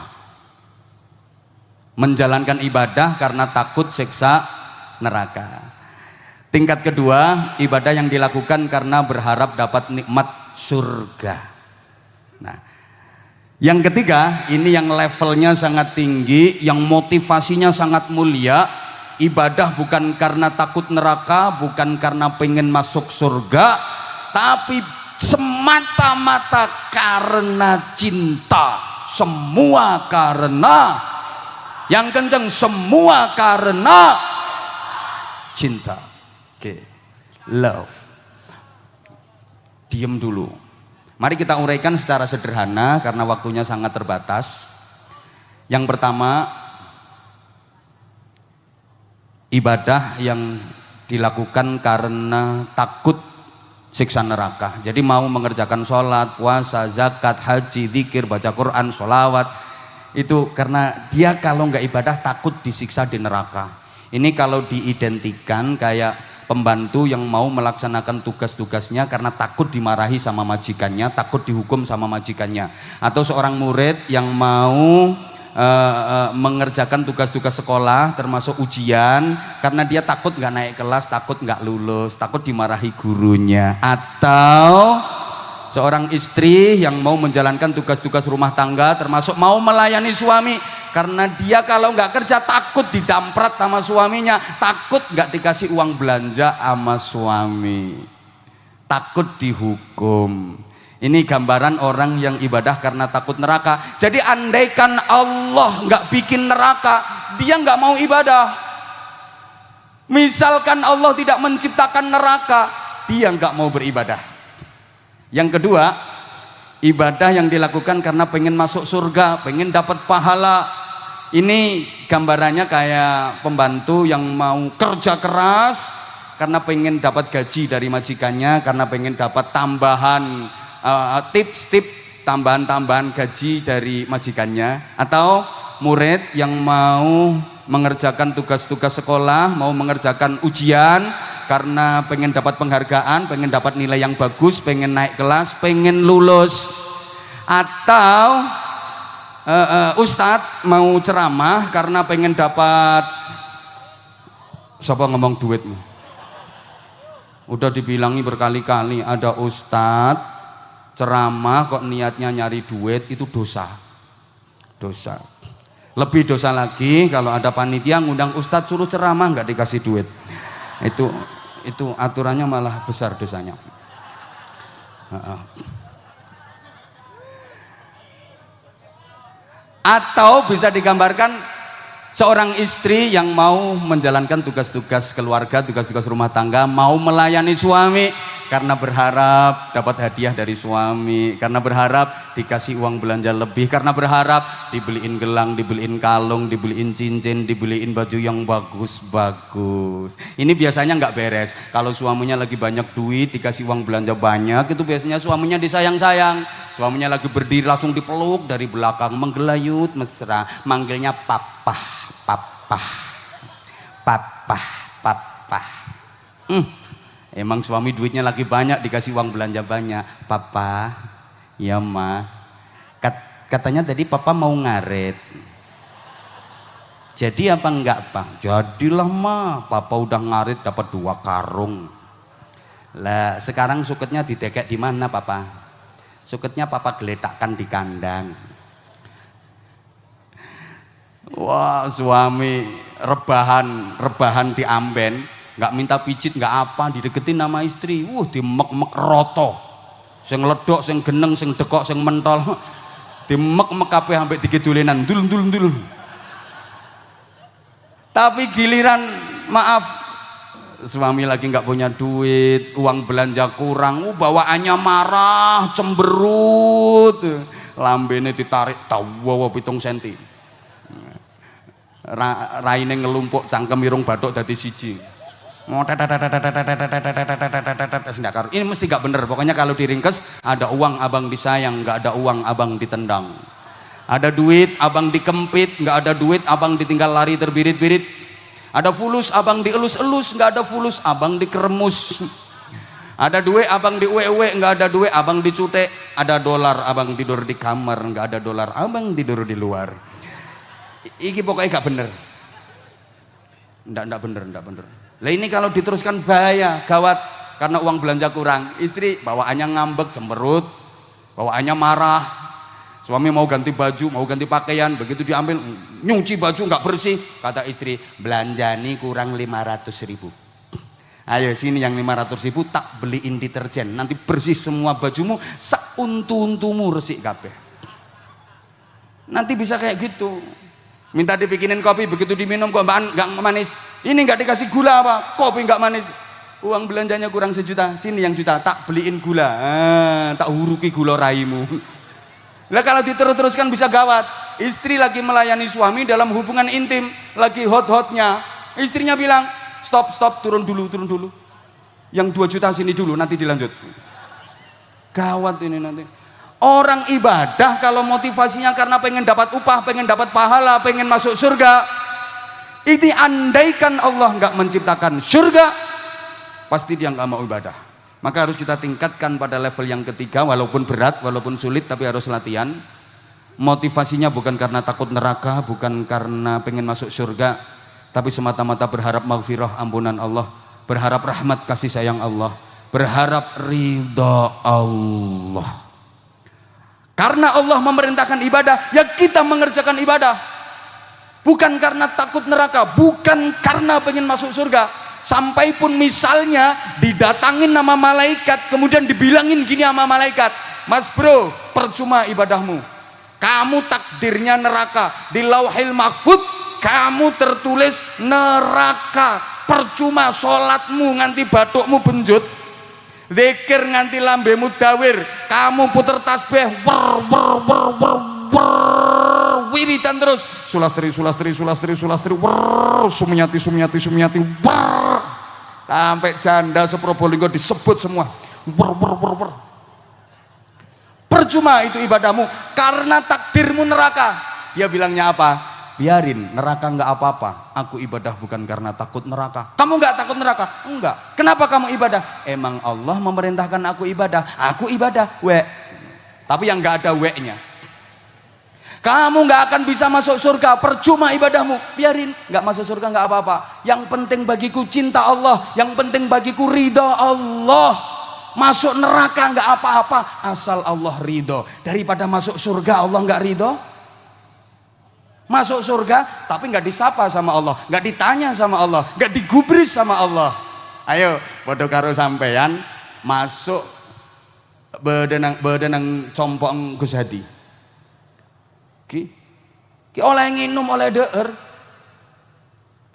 Menjalankan ibadah karena takut siksa neraka. Tingkat kedua, ibadah yang dilakukan karena berharap dapat nikmat surga. Nah, yang ketiga, ini yang levelnya sangat tinggi, yang motivasinya sangat mulia. Ibadah bukan karena takut neraka, bukan karena pengen masuk surga, tapi semata-mata karena cinta. Semua karena, yang kenceng, semua karena cinta. Oke, love. Diem dulu. Mari kita uraikan secara sederhana karena waktunya sangat terbatas. Yang pertama, ibadah yang dilakukan karena takut siksa neraka. Jadi mau mengerjakan sholat, puasa, zakat, haji, zikir, baca Quran, sholawat, itu karena dia kalau nggak ibadah takut disiksa di neraka. Ini kalau diidentikan kayak pembantu yang mau melaksanakan tugas-tugasnya karena takut dimarahi sama majikannya, takut dihukum sama majikannya. Atau seorang murid yang mau mengerjakan tugas-tugas sekolah termasuk ujian karena dia takut nggak naik kelas, takut nggak lulus, takut dimarahi gurunya. Atau seorang istri yang mau menjalankan tugas-tugas rumah tangga termasuk mau melayani suami karena dia kalau nggak kerja takut didamprat sama suaminya, takut nggak dikasih uang belanja sama suami, takut dihukum. Ini gambaran orang yang ibadah karena takut neraka. Jadi andaikan Allah nggak bikin neraka, dia nggak mau ibadah. Misalkan Allah tidak menciptakan neraka, dia nggak mau beribadah. Yang kedua, ibadah yang dilakukan karena pengen masuk surga, pengen dapat pahala. Ini gambarannya kayak pembantu yang mau kerja keras karena pengen dapat gaji dari majikannya, karena pengen dapat tambahan tips-tips, tambahan-tambahan gaji dari majikannya. Atau murid yang mau mengerjakan tugas-tugas sekolah, mau mengerjakan ujian karena pengen dapat penghargaan, pengen dapat nilai yang bagus, pengen naik kelas, pengen lulus. Atau ustadz mau ceramah karena pengen dapat, siapa ngomong duitmu? Udah dibilangi berkali-kali, ada ustadz ceramah kok niatnya nyari duit, itu dosa. Dosa. Lebih dosa lagi kalau ada panitia ngundang ustadz suruh ceramah nggak dikasih duit. Itu aturannya malah besar dosanya. Atau bisa digambarkan seorang istri yang mau menjalankan tugas-tugas keluarga, tugas-tugas rumah tangga, mau melayani suami karena berharap dapat hadiah dari suami, karena berharap dikasih uang belanja lebih, karena berharap dibeliin gelang, dibeliin kalung, dibeliin cincin, dibeliin baju yang bagus-bagus. Ini biasanya nggak beres. Kalau suaminya lagi banyak duit, dikasih uang belanja banyak, itu biasanya suaminya disayang-sayang. Suaminya lagi berdiri langsung dipeluk dari belakang, menggelayut mesra, manggilnya papa, papa, papa, papa. Emang suami duitnya lagi banyak, dikasih uang belanja banyak. Papa, ya ma, katanya tadi papa mau ngaret. Jadi apa enggak pak? Jadilah ma, papa udah ngaret dapat 2 karung. Lah sekarang suketnya didekek di mana papa? Suketnya papa geletakkan di kandang. Wah suami rebahan di amben, nggak minta pijit, nggak apa, dideketin nama istri, dimek-mek roto, sing ledok, sing geneng, sing dekok, sing mentol, dimek-mek kabeh sampai digedulenan, dul. Tapi giliran maaf, suami lagi nggak punya duit, uang belanja kurang, bawaannya marah, cemberut, lambene ditarik tawa 7 senti, raine ngelumpuk, cangkem irung bathuk dadi siji. Ini mesti gak bener. Pokoknya kalau diringkes, ada uang abang disayang, gak ada uang abang ditendang. Ada duit abang dikempit, gak ada duit abang ditinggal lari terbirit-birit. Ada fulus abang dielus-elus, gak ada fulus abang dikeremus. Ada duit abang diuwe-uwe, gak ada duit abang dicutek. Ada dolar abang tidur di kamar, gak ada dolar abang tidur di luar. Iki pokoknya gak bener. Ndak bener. Lah ini kalau diteruskan bahaya, gawat, karena uang belanja kurang. Istri bawaannya ngambek, cemberut, bawaannya marah. Suami mau ganti baju, mau ganti pakaian, begitu diambil nyuci baju nggak bersih, kata istri, belanjani kurang 500.000. Ayo sini yang 500.000 tak beliin deterjen, nanti bersih semua bajumu, sauntu-untumu resik kabeh. Nanti bisa kayak gitu. Minta dibikinin kopi, begitu diminum kok nggak manis. Ini nggak dikasih gula apa? Kopi nggak manis. Uang belanjanya kurang 1 juta, sini yang juta tak beliin gula, tak huruki gula raimu. Lah kalau diterus-teruskan bisa gawat. Istri lagi melayani suami dalam hubungan intim, lagi hot-hotnya. Istrinya bilang, stop, turun dulu. Yang 2 juta sini dulu, nanti dilanjut. Gawat ini nanti. Orang ibadah kalau motivasinya karena pengen dapat upah, pengen dapat pahala, pengen masuk surga. Ini andaikan Allah nggak menciptakan surga, pasti dia nggak mau ibadah. Maka harus kita tingkatkan pada level yang ketiga, walaupun berat, walaupun sulit, tapi harus latihan. Motivasinya bukan karena takut neraka, bukan karena pengen masuk surga, tapi semata-mata berharap maghfirah, ampunan Allah, berharap rahmat kasih sayang Allah, berharap ridha Allah. Karena Allah memerintahkan ibadah, ya kita mengerjakan ibadah. Bukan karena takut neraka, bukan karena pengen masuk surga. Sampai pun misalnya didatangin nama malaikat, kemudian dibilangin gini sama malaikat, Mas bro, percuma ibadahmu, kamu takdirnya neraka, di lauhil mahfud kamu tertulis neraka, percuma sholatmu nganti batukmu benjut, zikir nganti lambemu dawir, kamu puter tasbih wiridan terus, sulastri sumyati sampai janda seprobolinggo disebut semua. Percuma itu ibadahmu karena takdirmu neraka. Dia bilangnya apa? Biarin, neraka nggak apa-apa, aku ibadah bukan karena takut neraka. Kamu nggak takut neraka? Enggak. Kenapa kamu ibadah? Emang Allah memerintahkan aku ibadah we. Tapi yang nggak ada we-nya. Kamu nggak akan bisa masuk surga, percuma ibadahmu, biarin, nggak masuk surga nggak apa-apa. Yang penting bagiku cinta Allah, yang penting bagiku ridha Allah. Masuk neraka nggak apa-apa, asal Allah ridho. Daripada masuk surga Allah nggak ridho. Masuk surga tapi nggak disapa sama Allah, nggak ditanya sama Allah, nggak digubris sama Allah. Ayo, bodoh karo sampean masuk bedenang compong Gus Hadi. Ki oleh nginum oleh deer,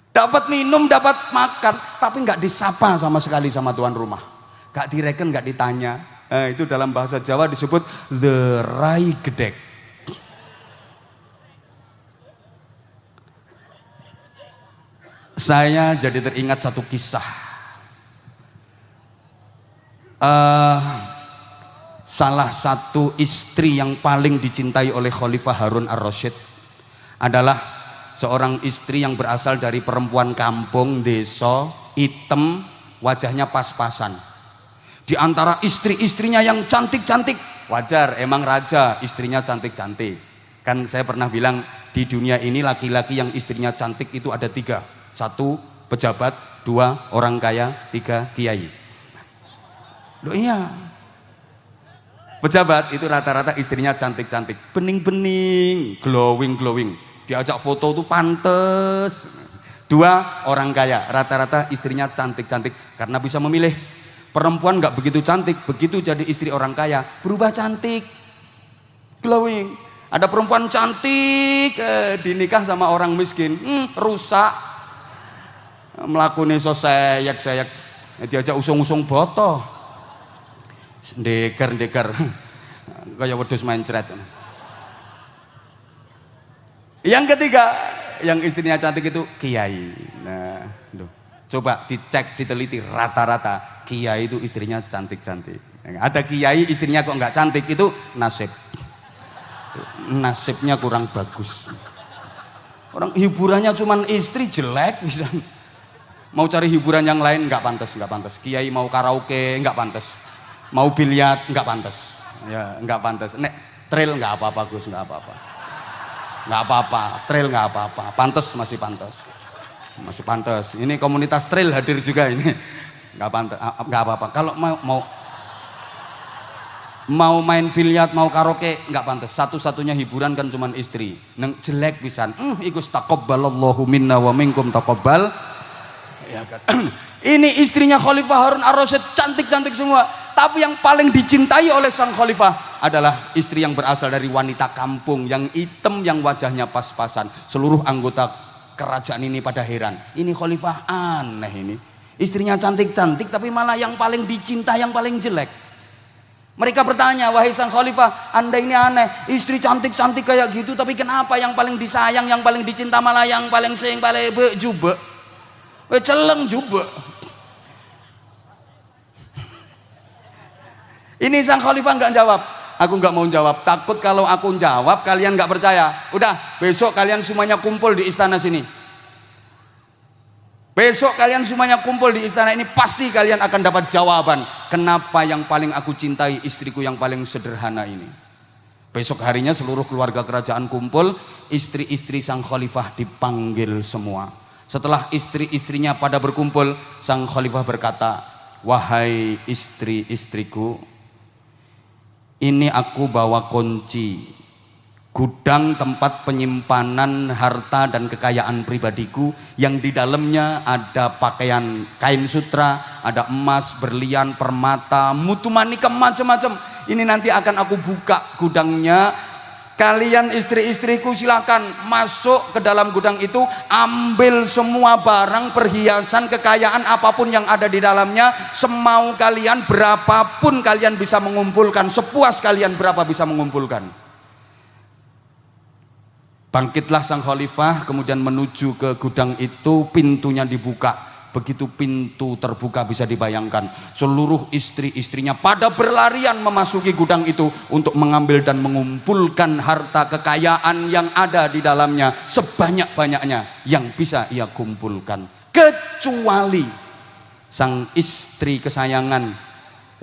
dapat minum dapat makan, tapi nggak disapa sama sekali sama tuan rumah, nggak direken, nggak ditanya. Itu dalam bahasa Jawa disebut the rai gedek. Saya jadi teringat satu kisah. Salah satu istri yang paling dicintai oleh Khalifah Harun ar-Rasyid adalah seorang istri yang berasal dari perempuan kampung, desa, hitam, wajahnya pas-pasan. Di antara istri-istrinya yang cantik-cantik, wajar, emang raja, istrinya cantik-cantik. Kan saya pernah bilang, di dunia ini laki-laki yang istrinya cantik itu ada 3. 1 pejabat, 2 orang kaya, 3 kiai. Loh iya. Pejabat itu rata-rata istrinya cantik-cantik, bening-bening, glowing. Diajak foto tuh pantes. 2 orang kaya, rata-rata istrinya cantik-cantik karena bisa memilih. Perempuan nggak begitu cantik, begitu jadi istri orang kaya berubah cantik, glowing. Ada perempuan cantik dinikah sama orang miskin, rusak. Melakukan seyek, diajak usung-usung boto. Ndeker kayak wedhus mencret. Yang ketiga, yang istrinya cantik itu kiai. Nah, coba dicek, diteliti, rata-rata kiai itu istrinya cantik-cantik. Ada kiai istrinya kok nggak cantik, itu nasibnya kurang bagus. Orang hiburannya cuman istri jelek bisa. Mau cari hiburan yang lain nggak pantas. Kiai mau karaoke nggak pantas. Mau biliar nggak pantas, ya nggak pantas. Nek trail nggak apa-apa Gus, nggak apa-apa, trail nggak apa-apa, pantas masih pantas. Masih pantas. Ini komunitas trail hadir juga ini. Nggak pantas, nggak apa-apa. Kalau mau main biliar, mau karaoke, nggak pantas. Satu-satunya hiburan kan cuman istri. Neng jelek pisan. Iku taqabbalallahu minna wa minkum taqabbal. Ya kan. Ini istrinya Khalifah Harun Ar-Rasyid, cantik-cantik semua. Tapi yang paling dicintai oleh sang khalifah adalah istri yang berasal dari wanita kampung, yang hitam, yang wajahnya pas-pasan. Seluruh anggota kerajaan ini pada heran. Ini khalifah aneh ini. Istrinya cantik-cantik tapi malah yang paling dicinta, yang paling jelek. Mereka bertanya, wahai sang khalifah, Anda ini aneh. Istri cantik-cantik kayak gitu tapi kenapa yang paling disayang, yang paling dicinta malah yang paling sing paling jubek. Celeng jubek. Ini sang khalifah nggak jawab. Aku nggak mau jawab. Takut kalau aku jawab kalian nggak percaya. Udah, besok kalian semuanya kumpul di istana sini. Besok kalian semuanya kumpul di istana ini, pasti kalian akan dapat jawaban. Kenapa yang paling aku cintai istriku yang paling sederhana ini. Besok harinya seluruh keluarga kerajaan kumpul. Istri-istri sang khalifah dipanggil semua. Setelah istri-istrinya pada berkumpul, sang khalifah berkata, wahai istri-istriku, ini aku bawa kunci gudang tempat penyimpanan harta dan kekayaan pribadiku, yang di dalamnya ada pakaian kain sutra, ada emas, berlian, permata, mutu manika, macam-macam. Ini nanti akan aku buka gudangnya. Kalian istri-istriku silakan masuk ke dalam gudang itu, ambil semua barang, perhiasan, kekayaan apapun yang ada di dalamnya, semau kalian, berapapun kalian bisa mengumpulkan, sepuas kalian berapa bisa mengumpulkan. Bangkitlah sang khalifah, kemudian menuju ke gudang itu, pintunya dibuka. Begitu pintu terbuka bisa dibayangkan, seluruh istri-istrinya pada berlarian memasuki gudang itu untuk mengambil dan mengumpulkan harta kekayaan yang ada di dalamnya sebanyak-banyaknya yang bisa ia kumpulkan. Kecuali sang istri kesayangan,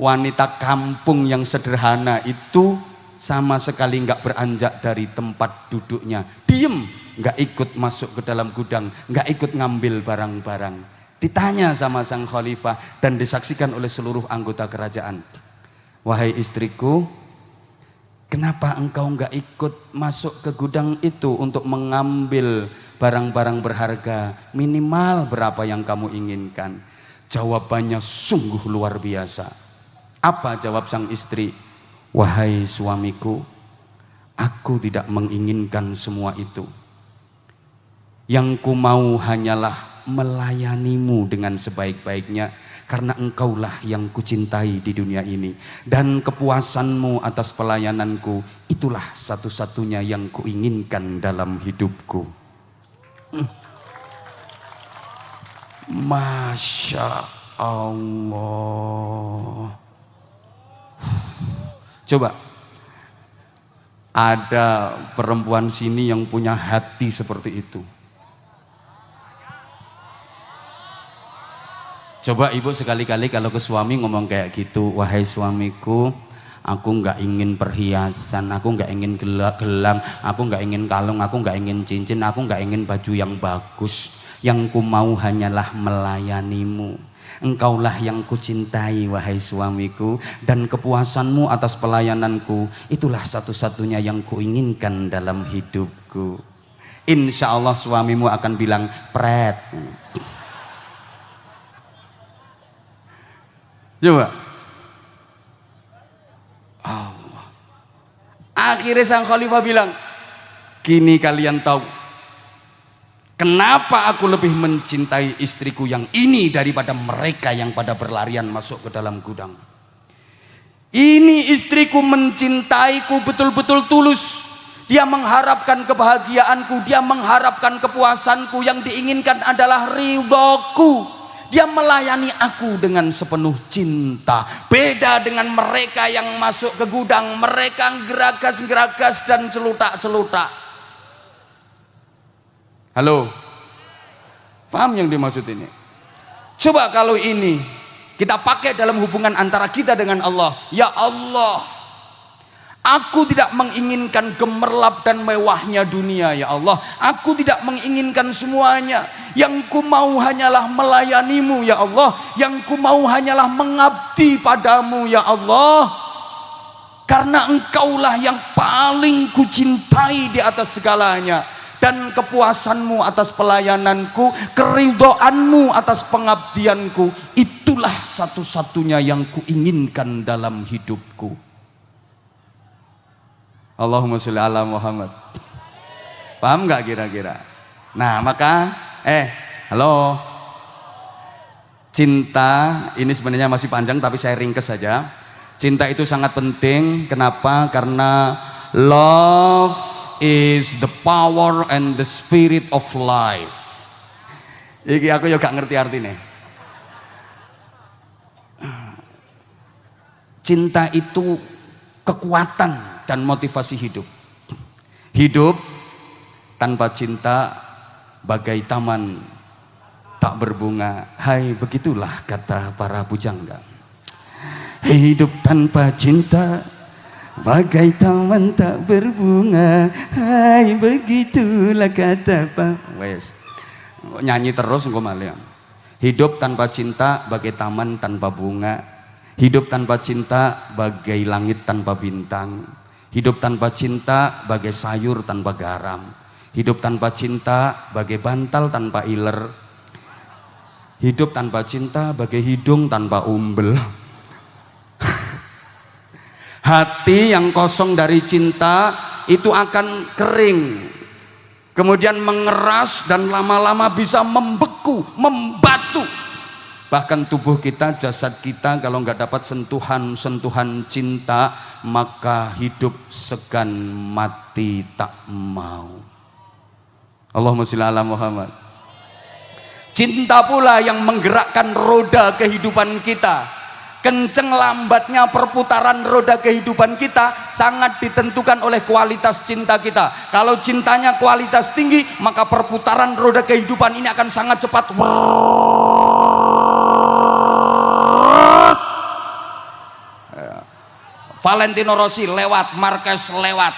wanita kampung yang sederhana itu sama sekali nggak beranjak dari tempat duduknya, diem, nggak ikut masuk ke dalam gudang, nggak ikut ngambil barang-barang. Ditanya sama sang khalifah dan disaksikan oleh seluruh anggota kerajaan, wahai istriku, kenapa engkau nggak ikut masuk ke gudang itu untuk mengambil barang-barang berharga, minimal berapa yang kamu inginkan? Jawabannya sungguh luar biasa. Apa jawab sang istri? Wahai suamiku, aku tidak menginginkan semua itu. Yang ku mau hanyalah melayanimu dengan sebaik-baiknya, karena engkaulah yang kucintai di dunia ini, dan kepuasanmu atas pelayananku itulah satu-satunya yang kuinginkan dalam hidupku. Masya Allah. Coba ada perempuan sini yang punya hati seperti itu. Coba ibu sekali-kali kalau ke suami ngomong kayak gitu, wahai suamiku, aku nggak ingin perhiasan, aku nggak ingin gelang, aku nggak ingin kalung, aku nggak ingin cincin, aku nggak ingin baju yang bagus. Yang ku mau hanyalah melayanimu. Engkaulah yang kucintai wahai suamiku, dan kepuasanmu atas pelayananku itulah satu-satunya yang kuinginkan dalam hidupku. Insya Allah suamimu akan bilang pret. Coba Allah. Akhirnya sang khalifah bilang, kini kalian tahu kenapa aku lebih mencintai istriku yang ini daripada mereka yang pada berlarian masuk ke dalam gudang. Ini istriku mencintaiku betul-betul tulus. Dia mengharapkan kebahagiaanku, dia mengharapkan kepuasanku, yang diinginkan adalah ridhoku. Dia melayani aku dengan sepenuh cinta. Beda dengan mereka yang masuk ke gudang, mereka geragas-geragas dan celutak-celutak. Halo, paham yang dimaksud ini? Coba kalau ini kita pakai dalam hubungan antara kita dengan Allah. Ya Allah, Aku tidak menginginkan gemerlap dan mewahnya dunia ya Allah. Aku tidak menginginkan semuanya. Yang ku mau hanyalah melayanimu ya Allah. Yang ku mau hanyalah mengabdi padamu ya Allah. Karena engkaulah yang paling ku cintai di atas segalanya. Dan kepuasanmu atas pelayananku, keridhoanmu atas pengabdianku, itulah satu-satunya yang kuinginkan dalam hidupku. Allahumma sholli ala Muhammad. Paham gak kira-kira? Nah maka halo, cinta ini sebenarnya masih panjang tapi saya ringkes saja. Cinta itu sangat penting. Kenapa? Karena love is the power and the spirit of life. Iki aku juga gak ngerti artinya. Cinta itu kekuatan dan motivasi hidup. Hidup tanpa cinta bagai taman tak berbunga. Hai, begitulah kata para pujangga. Hidup tanpa cinta bagai taman tak berbunga. Hai, begitulah kata Pak. Wes. Nyanyi terus engko malih. Hidup tanpa cinta bagai taman tanpa bunga. Hidup tanpa cinta bagai langit tanpa bintang. Hidup tanpa cinta bagai sayur tanpa garam. Hidup tanpa cinta bagai bantal tanpa iler. Hidup tanpa cinta bagai hidung tanpa umbel. Hati yang kosong dari cinta itu akan kering, kemudian mengeras dan lama-lama bisa membeku, membatu. Bahkan tubuh kita, jasad kita kalau nggak dapat sentuhan-sentuhan cinta, maka hidup segan, mati tak mau. Allahumma sholli ala Muhammad. Cinta pula yang menggerakkan roda kehidupan kita. Kenceng lambatnya perputaran roda kehidupan kita sangat ditentukan oleh kualitas cinta kita. Kalau cintanya kualitas tinggi, maka perputaran roda kehidupan ini akan sangat cepat. Valentino Rossi lewat, Marquez lewat.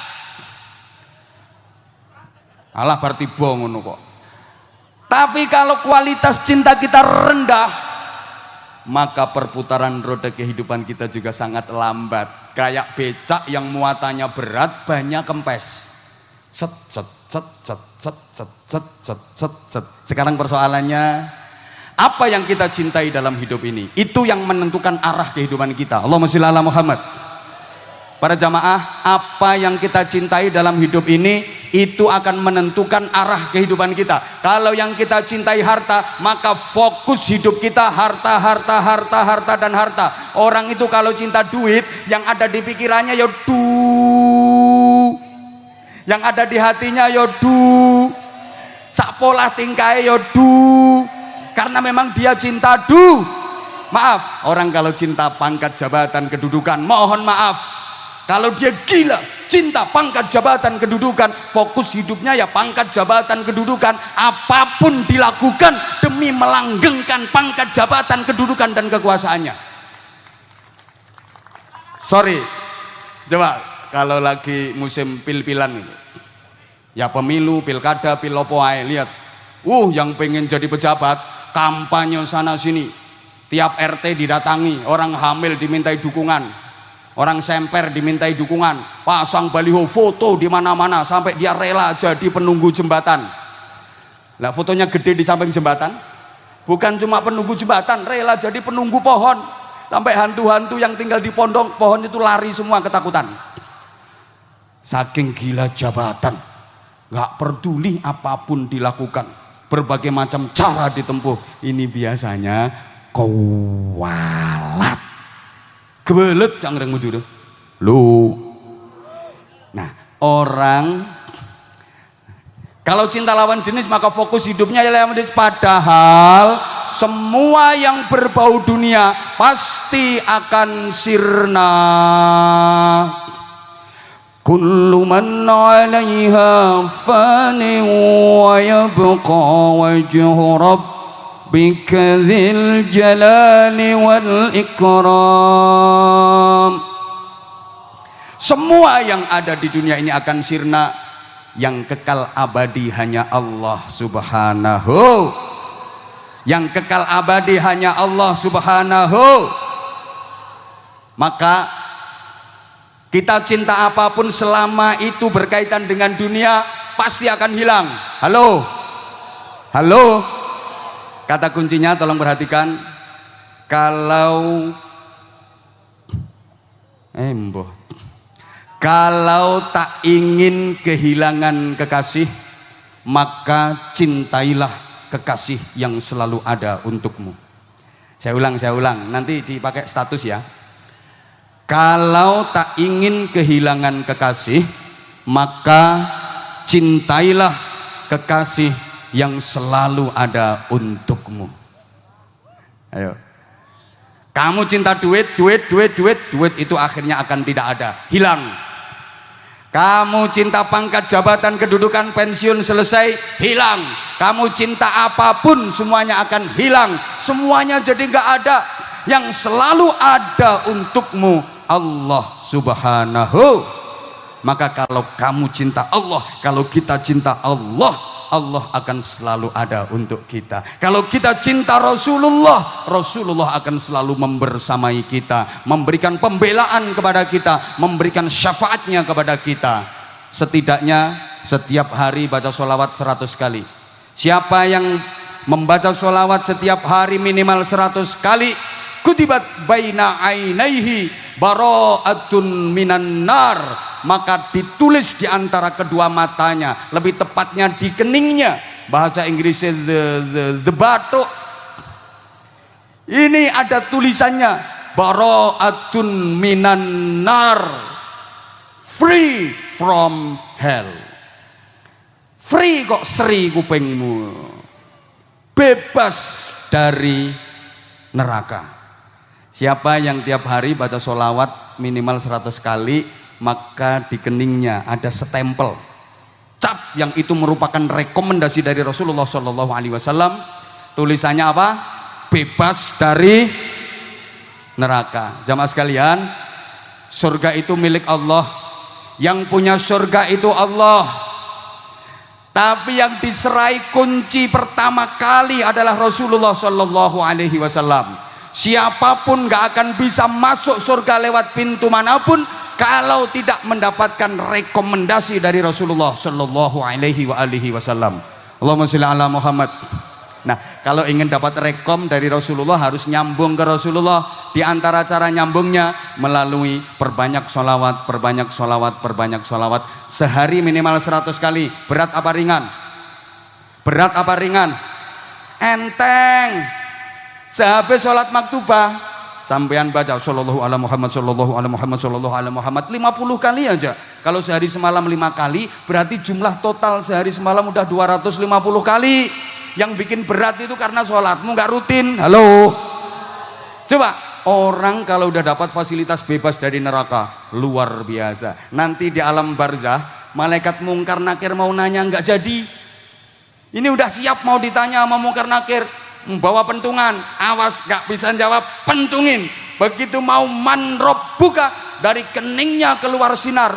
Alah berarti ngono kok. Tapi kalau kualitas cinta kita rendah, maka perputaran roda kehidupan kita juga sangat lambat. Kayak becak yang muatannya berat, banyak kempes. Set set set set set set set set set set. Sekarang persoalannya, apa yang kita cintai dalam hidup ini? Itu yang menentukan arah kehidupan kita. Allahumma sholli ala Muhammad. Para jamaah, apa yang kita cintai dalam hidup ini itu akan menentukan arah kehidupan kita. Kalau yang kita cintai harta, maka fokus hidup kita harta, harta, harta, harta, dan harta. Orang itu kalau cinta duit, yang ada di pikirannya ya yang ada di hatinya ya sak pola tingkai ya karena memang dia cinta Maaf, orang kalau cinta pangkat, jabatan, kedudukan, mohon maaf. Kalau dia gila, cinta pangkat, jabatan, kedudukan, fokus hidupnya ya pangkat, jabatan, kedudukan, apapun dilakukan demi melanggengkan pangkat, jabatan, kedudukan, dan kekuasaannya. Sorry, coba kalau lagi musim pil-pilan itu, ya pemilu, pilkada, pilopo ae, lihat, yang pengen jadi pejabat, kampanye sana sini, tiap RT didatangi, orang hamil dimintai dukungan. Orang semper dimintai dukungan, pasang baliho foto di mana-mana sampai dia rela jadi penunggu jembatan. Nah, fotonya gede di samping jembatan. Bukan cuma penunggu jembatan, rela jadi penunggu pohon. Sampai hantu-hantu yang tinggal di pondok pohon itu lari semua ketakutan. Saking gila jabatan, nggak peduli apapun dilakukan, berbagai macam cara ditempuh. Ini biasanya kualat. Kebelet cangreng mudur lu. Nah, orang kalau cinta lawan jenis maka fokus hidupnya ya lawan jenis. Padahal semua yang berbau dunia pasti akan sirna. Kullu man 'alaiha fani wa yabqa wajhu rabb bikadzil jalali wal ikram. Semua yang ada di dunia ini akan sirna, yang kekal abadi hanya Allah Subhanahu. Yang kekal abadi hanya Allah Subhanahu. Maka kita cinta apapun selama itu berkaitan dengan dunia pasti akan hilang. Halo, halo. Kata kuncinya tolong perhatikan. Kalau tak ingin kehilangan kekasih, maka cintailah kekasih yang selalu ada untukmu. Saya ulang, nanti dipakai status ya. Kalau tak ingin kehilangan kekasih, maka cintailah kekasih yang selalu ada untukmu. Ayo. Kamu cinta duit itu akhirnya akan tidak ada, hilang. Kamu cinta pangkat, jabatan, kedudukan, pensiun, selesai, hilang. Kamu cinta apapun semuanya akan hilang, semuanya jadi nggak ada. Yang selalu ada untukmu Allah Subhanahu. Maka kalau kamu cinta Allah, kalau kita cinta Allah, Allah akan selalu ada untuk kita. Kalau kita cinta Rasulullah, Rasulullah akan selalu membersamai kita, memberikan pembelaan kepada kita, memberikan syafaatnya kepada kita. Setidaknya setiap hari baca sholawat 100 kali. Siapa yang membaca sholawat setiap hari minimal 100 kali, kutibat baina ainaihi bara'atun minan nar, maka ditulis di antara kedua matanya, lebih tepatnya di keningnya, bahasa Inggrisnya the batok. Ini ada tulisannya bara'atun minan nar, free from hell. Free kok seri kupingmu, bebas dari neraka. Siapa yang tiap hari baca sholawat minimal 100 kali, maka di keningnya ada stempel cap yang itu merupakan rekomendasi dari Rasulullah Shallallahu Alaihi Wasallam. Tulisannya apa? Bebas dari neraka. Jamaah sekalian, surga itu milik Allah. Yang punya surga itu Allah. Tapi yang diserai kunci pertama kali adalah Rasulullah Shallallahu Alaihi Wasallam. Siapapun gak akan bisa masuk surga lewat pintu manapun kalau tidak mendapatkan rekomendasi dari Rasulullah Shallallahu Alaihi Wasallam. Allahumma sholli ala Muhammad. Nah, kalau ingin dapat rekom dari Rasulullah harus nyambung ke Rasulullah. Di antara cara nyambungnya melalui perbanyak sholawat, perbanyak sholawat, perbanyak sholawat. Sehari minimal 100 kali. Berat apa ringan? Berat apa ringan? Enteng. Sehabis sholat maktubah, sampean baca sallallahu ala Muhammad, sallallahu ala Muhammad, sallallahu ala Muhammad 50 kali aja. Kalau sehari semalam 5 kali, berarti jumlah total sehari semalam udah 250 kali. Yang bikin berat itu karena sholatmu nggak rutin. Halo. Coba, orang kalau udah dapat fasilitas bebas dari neraka, luar biasa. Nanti di alam barzah, malaikat mungkar nakir mau nanya nggak jadi. Ini udah siap mau ditanya sama mungkar nakir. Membawa pentungan, awas gak bisa jawab, pentungin. Begitu mau manrob buka, dari keningnya keluar sinar,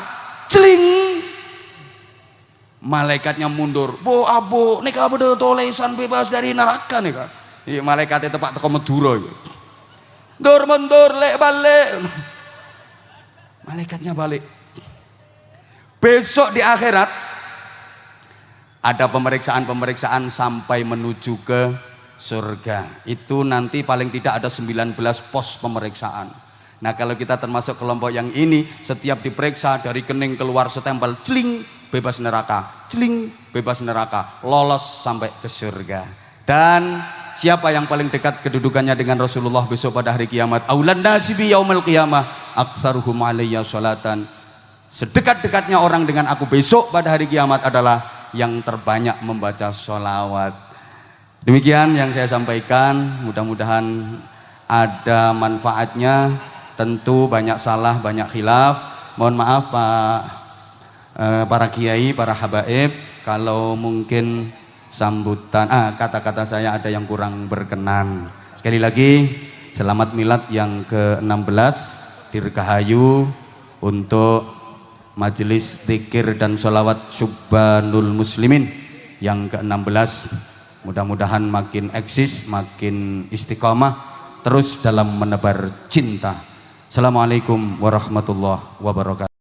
celing. Malaikatnya mundur. Bu abu, nih kamu udah tulisan bebas dari neraka nih kan? Iya, malaikatnya tepak teko Madura. Dur mundur, lek balik. Malaikatnya balik. Besok di akhirat ada pemeriksaan-pemeriksaan sampai menuju ke surga. Itu nanti paling tidak ada 19 pos pemeriksaan. Nah, kalau kita termasuk kelompok yang ini, setiap diperiksa dari kening keluar stempel, celing, bebas neraka, celing, bebas neraka, lolos sampai ke surga. Dan siapa yang paling dekat kedudukannya dengan Rasulullah besok pada hari kiamat? Aulan nasi bi yaumil qiyamah aktsaruhum alayya sholatan. Sedekat-dekatnya orang dengan aku besok pada hari kiamat adalah yang terbanyak membaca sholawat. Demikian yang saya sampaikan, mudah-mudahan ada manfaatnya. Tentu banyak salah, banyak khilaf. Mohon maaf para kiai, para habaib, kalau mungkin sambutan, kata-kata saya ada yang kurang berkenan. Sekali lagi, selamat milad yang ke-16 Dirgahayu untuk Majelis Zikir dan Sholawat Subhanul Muslimin yang ke-16. Mudah-mudahan makin eksis, makin istiqamah, terus dalam menebar cinta. Assalamualaikum warahmatullahi wabarakatuh.